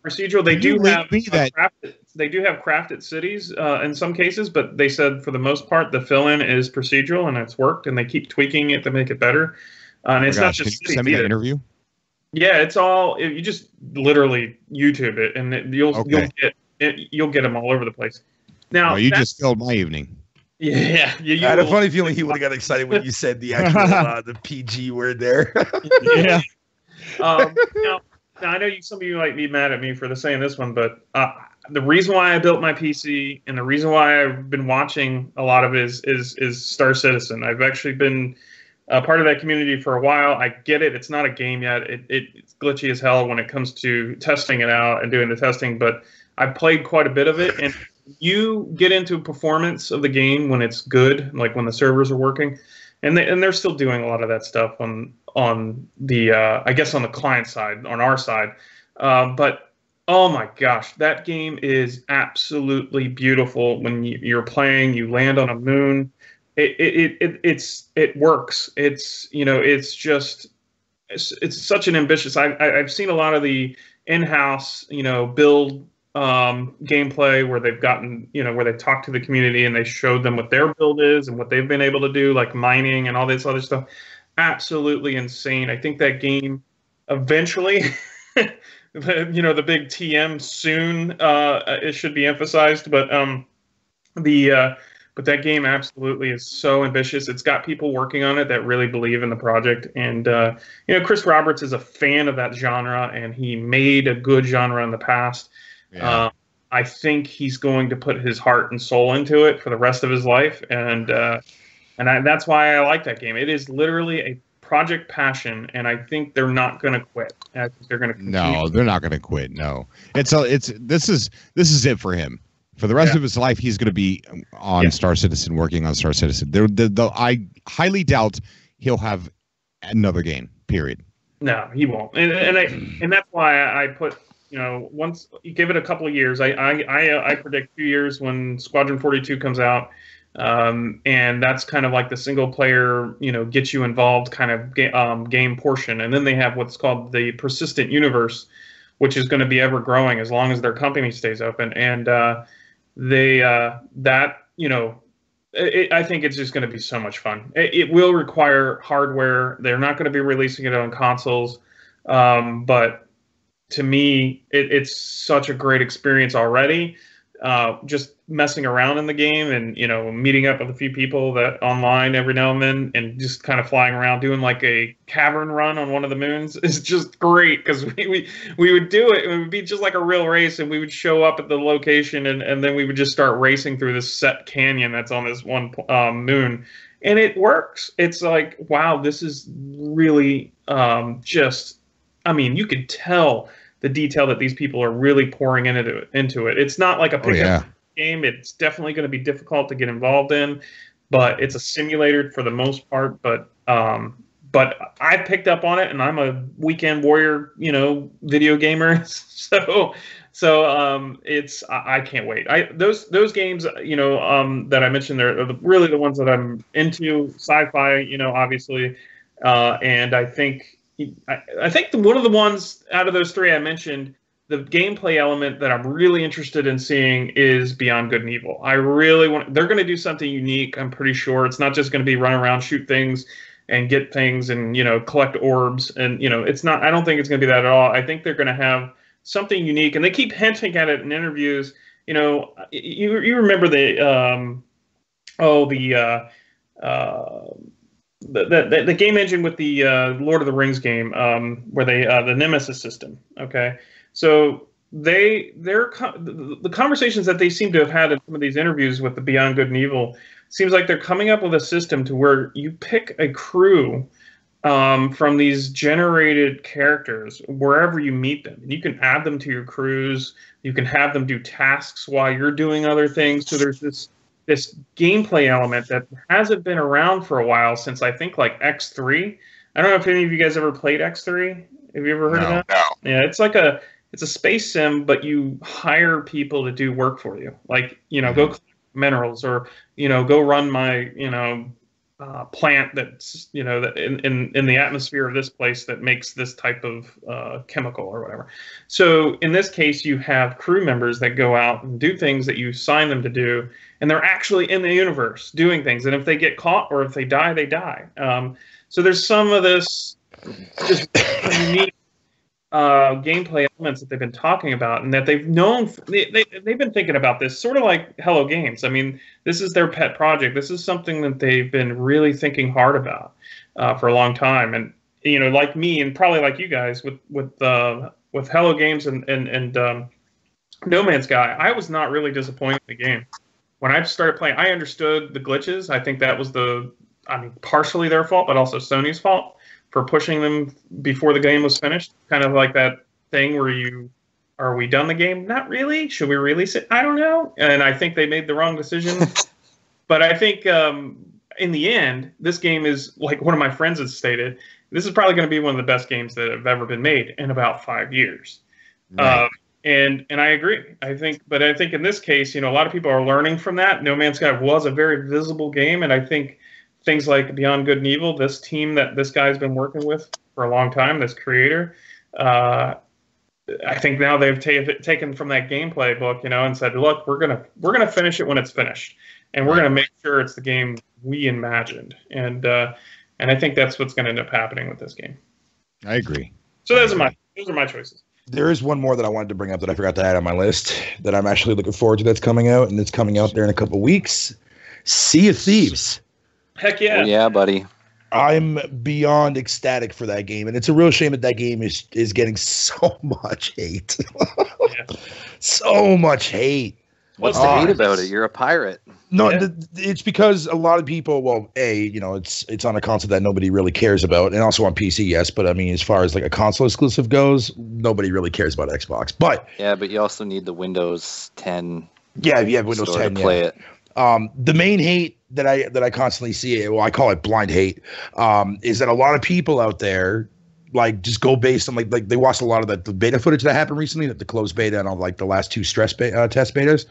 Procedural. They do have they do have crafted cities in some cases, but they said for the most part the fill-in is procedural and it's worked, and they keep tweaking it to make it better. And it's not just can you send me that interview? Yeah, it's all. You just literally YouTube it, and you'll get them all over the place. Now you just filled my evening. Yeah, I had a funny feeling he would have got excited when you said the actual the PG word there. Yeah. Now I know some of you might be mad at me for saying this one, but the reason why I built my PC and the reason why I've been watching a lot of it is Star Citizen. I've actually been part of that community for a while. I get it. It's not a game yet. It's glitchy as hell when it comes to testing it out and doing the testing, but I've played quite a bit of it. And you get into performance of the game when it's good, like when the servers are working, and they're still doing a lot of that stuff on the I guess on the client side, on our side. But oh my gosh, that game is absolutely beautiful. When you're playing, you land on a moon. it works. It's it's such an ambitious. I've seen a lot of the in-house build gameplay where they've gotten where they've talked to the community and they showed them what their build is and what they've been able to do, like mining and all this other stuff. Absolutely insane. I think that game eventually, the big TM soon, it should be emphasized, but but that game absolutely is so ambitious. It's got people working on it that really believe in the project. And, Chris Roberts is a fan of that genre, and he made a good genre in the past. Yeah. I think he's going to put his heart and soul into it for the rest of his life. And that's why I like that game. It is literally a project passion, and I think they're not going to quit. I think they're going to continue. No, they're not going to quit. No, this is it for him. For the rest of his life, he's going to be on Star Citizen, working on Star Citizen. I highly doubt he'll have another game. Period. No, he won't. And that's why I put once you give it a couple of years, I predict 2 years when Squadron 42 comes out, and that's kind of like the single player get you involved kind of game portion, and then they have what's called the persistent universe, which is going to be ever growing as long as their company stays open. And I think it's just going to be so much fun. It will require hardware. They're not going to be releasing it on consoles, but to me, it's such a great experience already. Just messing around in the game and meeting up with a few people that online every now and then, and just kind of flying around doing like a cavern run on one of the moons is just great, because we would do it. It would be just like a real race, and we would show up at the location, and then we would just start racing through this set canyon that's on this one moon, and it works. It's like, wow, this is really you could tell the detail that these people are really pouring into it. It's not like a pick-up game. It's definitely going to be difficult to get involved in, but it's a simulator for the most part. But I picked up on it, and I'm a weekend warrior, video gamer. So I can't wait. Those games, that I mentioned, are really the ones that I'm into. Sci-fi, obviously, and I think one of the ones out of those three I mentioned, the gameplay element that I'm really interested in seeing is Beyond Good and Evil. I really they're going to do something unique. I'm pretty sure it's not just going to be run around, shoot things, and get things, and collect orbs, and it's not. I don't think it's going to be that at all. I think they're going to have something unique, and they keep hinting at it in interviews. You remember the game engine with the Lord of the Rings game, where the Nemesis system. Okay, so the conversations that they seem to have had in some of these interviews with the Beyond Good and Evil seems like they're coming up with a system to where you pick a crew from these generated characters wherever you meet them, and you can add them to your crews. You can have them do tasks while you're doing other things. So there's this gameplay element that hasn't been around for a while, since I think like X3. I don't know if any of you guys ever played X3. Have you ever heard of that? No. Yeah, it's a space sim, but you hire people to do work for you. Like, go collect minerals, or go run my plant that's that in the atmosphere of this place that makes this type of chemical or whatever. So in this case, you have crew members that go out and do things that you assign them to do, and they're actually in the universe doing things. And if they get caught or if they die, they die. So there's some of this just unique gameplay elements that they've been talking about, and that they've known. They've been thinking about this, sort of like Hello Games. I mean, this is their pet project. This is something that they've been really thinking hard about for a long time. And like me, and probably like you guys, with Hello Games and No Man's Sky, I was not really disappointed in the game. When I started playing, I understood the glitches. I think that was partially their fault, but also Sony's fault for pushing them before the game was finished. Kind of like that thing where are we done the game? Not really. Should we release it? I don't know. And I think they made the wrong decision. But I think in the end, this game is, like one of my friends has stated, this is probably going to be one of the best games that have ever been made in about 5 years. Right. And I agree. I think in this case, a lot of people are learning from that. No Man's Sky was a very visible game, and I think things like Beyond Good and Evil, this team that this guy's been working with for a long time, this creator, I think now they've taken from that gameplay book, and said, look, we're gonna finish it when it's finished, and we're gonna make sure it's the game we imagined, and I think that's what's gonna end up happening with this game. I agree. So those are my choices. There is one more that I wanted to bring up that I forgot to add on my list that I'm actually looking forward to that's coming out, and it's coming out there in a couple of weeks. Sea of Thieves. Heck yeah. Oh, yeah, buddy. I'm beyond ecstatic for that game, and it's a real shame that that game is getting so much hate. Yeah. So much hate. What's the hate about it? You're a pirate. No, Yeah. it's because a lot of people, well, it's on a console that nobody really cares about, and also on PC, yes, but I mean, as far as like a console exclusive goes, nobody really cares about Xbox. But Yeah, but you also need the Windows 10 yeah, if you have Windows store 10, to play it. the main hate that I constantly see, well, I call it blind hate, is that a lot of people out there like just go based on like they watched a lot of the beta footage that happened recently, that the closed beta and all like the last two test betas,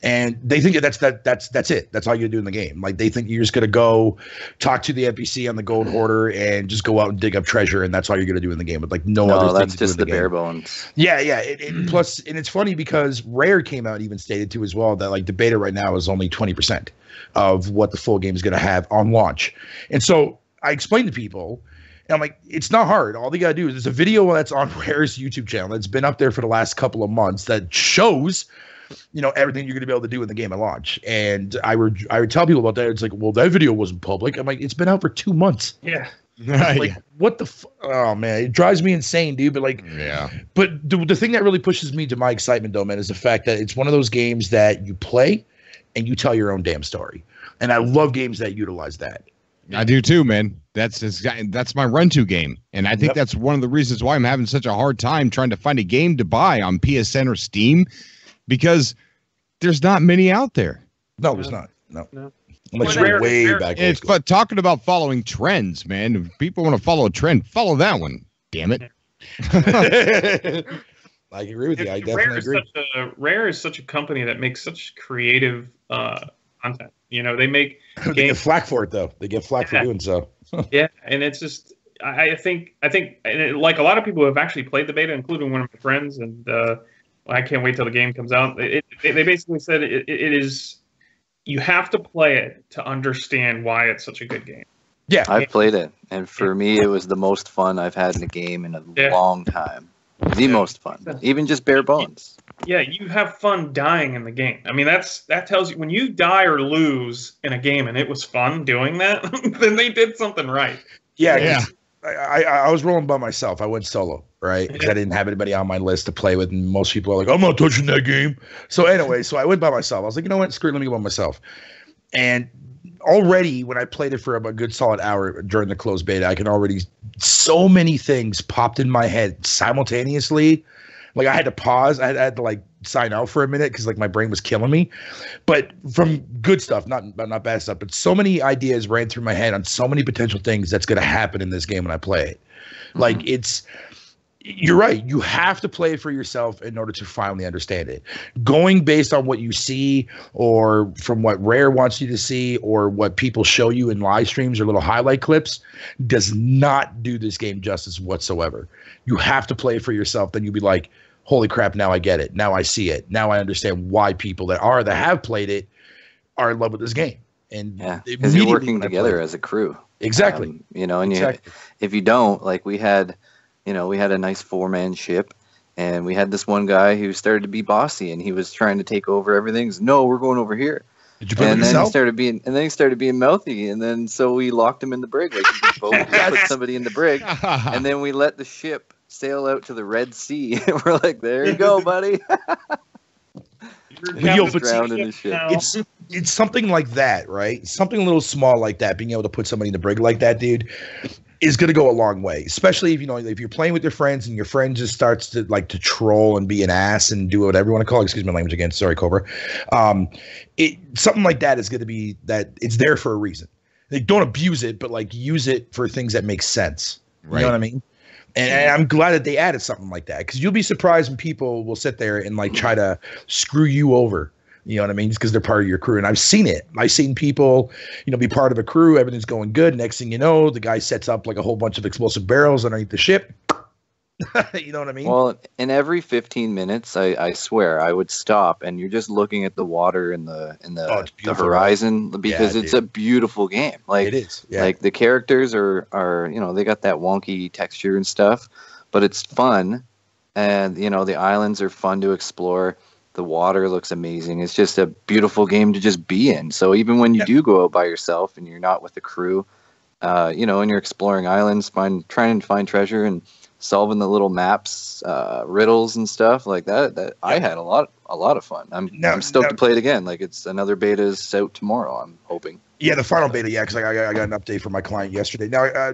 and they think that's it. That's all you do in the game. Like they think you're just gonna go talk to the NPC on the Gold Hoarder and just go out and dig up treasure, and that's all you're gonna do in the game. But like no other thing that's to do just in the game. bare bones. Yeah. Plus, and it's funny because Rare came out and even stated too as well that like the beta right now is only 20% of what the full game is going to have on launch. And so I explained to people, and I'm like, it's not hard. All they got to do is there's a video that's on Rare's YouTube channel that's been up there for the last couple of months that shows, everything you're going to be able to do in the game at launch. And I would tell people about that. It's like, well, that video wasn't public. I'm like, it's been out for 2 months. Yeah. Like, what the oh man, it drives me insane, dude. But like, Yeah. But the thing that really pushes me to my excitement, though, man, is the fact that it's one of those games that you play and you tell your own damn story. And I love games that utilize that. I do too, man. That's my run-to game, and I think that's one of the reasons why I'm having such a hard time trying to find a game to buy on PSN or Steam, because there's not many out there. No, there's not. No. Unless Well, you're way Rare- back. old It's school. but talking about following trends, man. If people want to follow a trend, follow that one. Damn it. I agree with you. I Rare definitely is agree. Rare is such a company that makes such creative content. They make They get games. flack for it, though. They get flack for Yeah. doing so. Yeah, and it's just I think like a lot of people have actually played the beta, including one of my friends, and I can't wait till the game comes out. They basically said it is, you have to play it to understand why it's such a good game. Yeah. I've played it, and for me, it was the most fun I've had in a game in a Yeah. long time. The most fun, even just bare bones. Yeah, you have fun dying in the game. I mean, that tells you when you die or lose in a game and it was fun doing that, then they did something right. Yeah. Yeah. 'Cause I was rolling by myself. I went solo, right? Because I didn't have anybody on my list to play with. And most people are like, I'm not touching that game. So anyway, I went by myself. I was like, you know what? Screw it. Let me go by myself. And already when I played it for a good solid hour during the closed beta, I can already, so many things popped in my head simultaneously. Like I had to pause. I had to like sign out for a minute because like my brain was killing me. But from good stuff, not bad stuff. But so many ideas ran through my head on so many potential things that's going to happen in this game when I play it. Like you're right. You have to play it for yourself in order to finally understand it. Going based on what you see or from what Rare wants you to see or what people show you in live streams or little highlight clips does not do this game justice whatsoever. You have to play it for yourself. Then you'll be like, holy crap, now I get it. Now I see it. Now I understand why people that have played it are in love with this game. And Yeah, because you're immediately working when I together played it- as a crew. Exactly. And Exactly. if you don't, like we had a nice 4-man ship, and we had this one guy who started to be bossy, and he was trying to take over everything. He's, no, we're going over here. Did you play And with then he yourself? started being mouthy, and then so we locked him in the brig. Like we both put somebody in the brig, and then we let the ship sail out to the Red Sea. We're like, there you go, buddy. Yo, but see, drowned in the ship. It's something like that, right? Something a little small like that. Being able to put somebody in the brig like that, dude, is going to go a long way. Especially if if you're playing with your friends and your friend just starts to to troll and be an ass and do whatever you want to call it. Excuse my language again. Sorry, Cobra. Something like that is going to be that it's there for a reason. Like, don't abuse it, but use it for things that make sense. You Right. know what I mean? And I'm glad that they added something like that, because you'll be surprised when people will sit there and like try to screw you over. You know what I mean? Just because they're part of your crew. And I've seen it. I've seen people, be part of a crew. Everything's going good. Next thing you know, the guy sets up like a whole bunch of explosive barrels underneath the ship. You know what I mean? Well, in every 15 minutes, I swear, I would stop, and you're just looking at the water and the horizon, because it's a beautiful game. Like, it is. Yeah. Like the characters are they got that wonky texture and stuff, but it's fun, and the islands are fun to explore. The water looks amazing. It's just a beautiful game to just be in. So even when you do go out by yourself and you're not with the crew, and you're exploring islands, trying to find treasure and solving the little maps, riddles and stuff like that. I had a lot of fun. I'm stoked to play it again. Like, it's another beta is out tomorrow, I'm hoping. Yeah, the final beta. Yeah, because I got an update from my client yesterday. Now,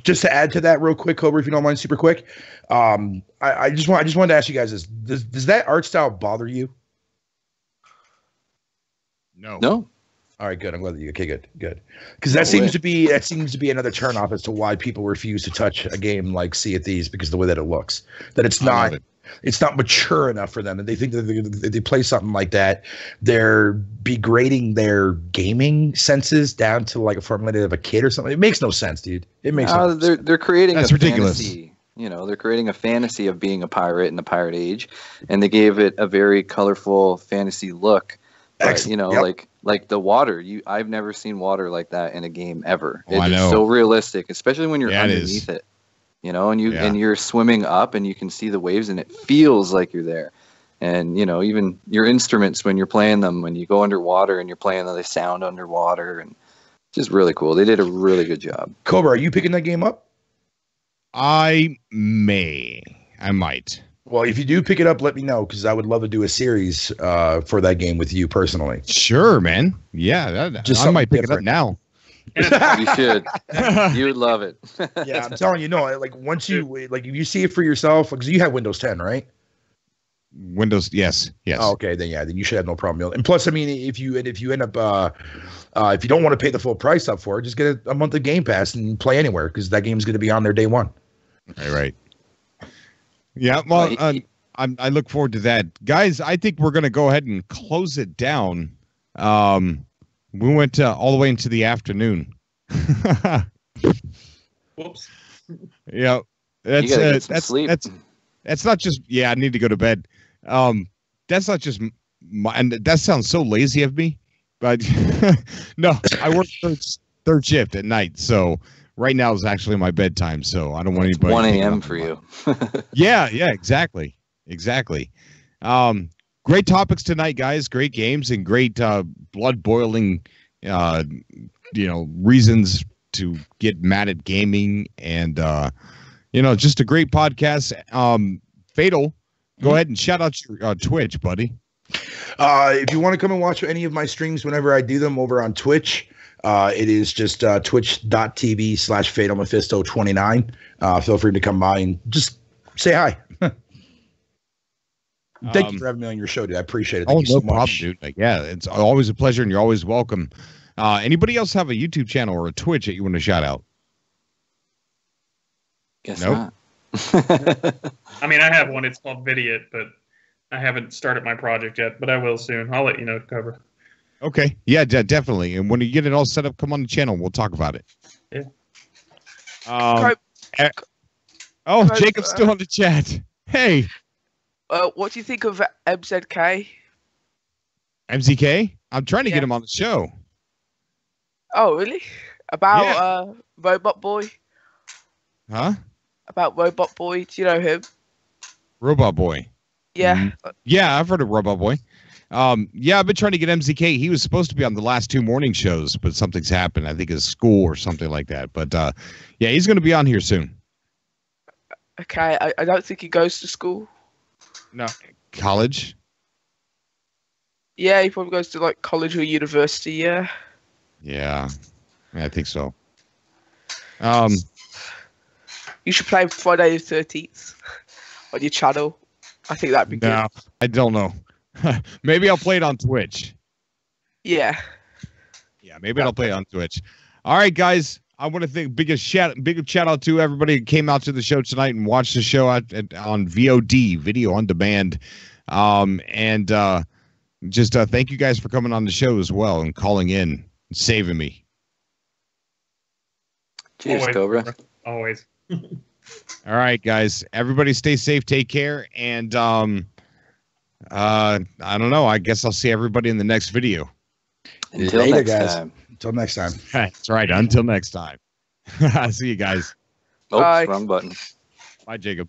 just to add to that real quick, Cobra, if you don't mind, super quick. I just wanted to ask you guys this: Does that art style bother you? No. All right, good. I'm glad that you. Okay, good. Because that seems to be another turnoff as to why people refuse to touch a game like Sea of Thieves, because of the way that it looks. That it's not mature enough for them, and they think that if they play something like that, they're degrading their gaming senses down to like a formula of a kid or something. It makes no sense, dude. It makes no sense. They're creating That's ridiculous. Fantasy. They're creating a fantasy of being a pirate in the pirate age, and they gave it a very colorful fantasy look. But, like the water, I've never seen water like that in a game ever. It's so realistic, especially when you're underneath it. And you're swimming up and you can see the waves and it feels like you're there. And even your instruments, when you're playing them, when you go underwater and you're playing them, they sound underwater, and it's just really cool. They did a really good job. Cobra, are you picking that game up? I might. Well, if you do pick it up, let me know, because I would love to do a series for that game with you personally. Sure, man. Yeah, I might pick it up now. You should. You would love it. Yeah, I'm telling you, like once you if you see it for yourself, because you have Windows 10, right? Windows, yes. Oh, okay, then you should have no problem. And plus, I mean, if you end up if you don't want to pay the full price up for it, just get a month of Game Pass and play anywhere, because that game's going to be on there day one. Right. Yeah, well, I look forward to that. Guys, I think we're going to go ahead and close it down. We went all the way into the afternoon. Whoops. Yeah, that's not just, I need to go to bed. That's not just and that sounds so lazy of me, but no, I work third shift at night, so right now is actually my bedtime, so I don't want anybody. 1 a.m. for you. Yeah, exactly. Great topics tonight, guys. Great games and great blood boiling, reasons to get mad at gaming, and just a great podcast. Fatal, go ahead and shout out your Twitch, buddy. If you want to come and watch any of my streams whenever I do them over on Twitch, it is just twitch.tv/FatalMephisto29. Feel free to come by and just say hi. Thank you for having me on your show, dude. I appreciate it. Thank you so much. Problem, dude. It's always a pleasure, and you're always welcome. Anybody else have a YouTube channel or a Twitch that you want to shout out? Guess nope. not. I mean, I have one. It's called Vidiot, but I haven't started my project yet, but I will soon. I'll let you know, Cobra. Okay. Yeah, definitely. And when you get it all set up, come on the channel. We'll talk about it. Yeah. Jacob's still on the chat. Hey. What do you think of MZK? MZK? I'm trying to get him on the show. Oh, really? About Robot Boy? Huh? About Robot Boy. Do you know him? Robot Boy. Yeah. Yeah, I've heard of Robot Boy. I've been trying to get MZK. He was supposed to be on the last 2 morning shows, but something's happened. I think his school or something like that. But he's going to be on here soon. Okay, I don't think he goes to school. No. College? Yeah, he probably goes to like college or university, yeah. Yeah, I think so. You should play Friday the 13th on your channel. I think that'd be good. No, I don't know. Maybe I'll play it on Twitch. Yeah. Yeah, maybe I'll play it on Twitch. All right, guys. I want to thank big shout out to everybody who came out to the show tonight and watched the show on VOD, video on demand. Just thank you guys for coming on the show as well and calling in and saving me. Cheers, Always, Cobra. Always. All right, guys. Everybody stay safe, take care, and I don't know. I guess I'll see everybody in the next video. Until Later, next guys. time. Until next time. That's right. Until next time. See you guys. Oops, Bye. wrong button. Bye, Jacob.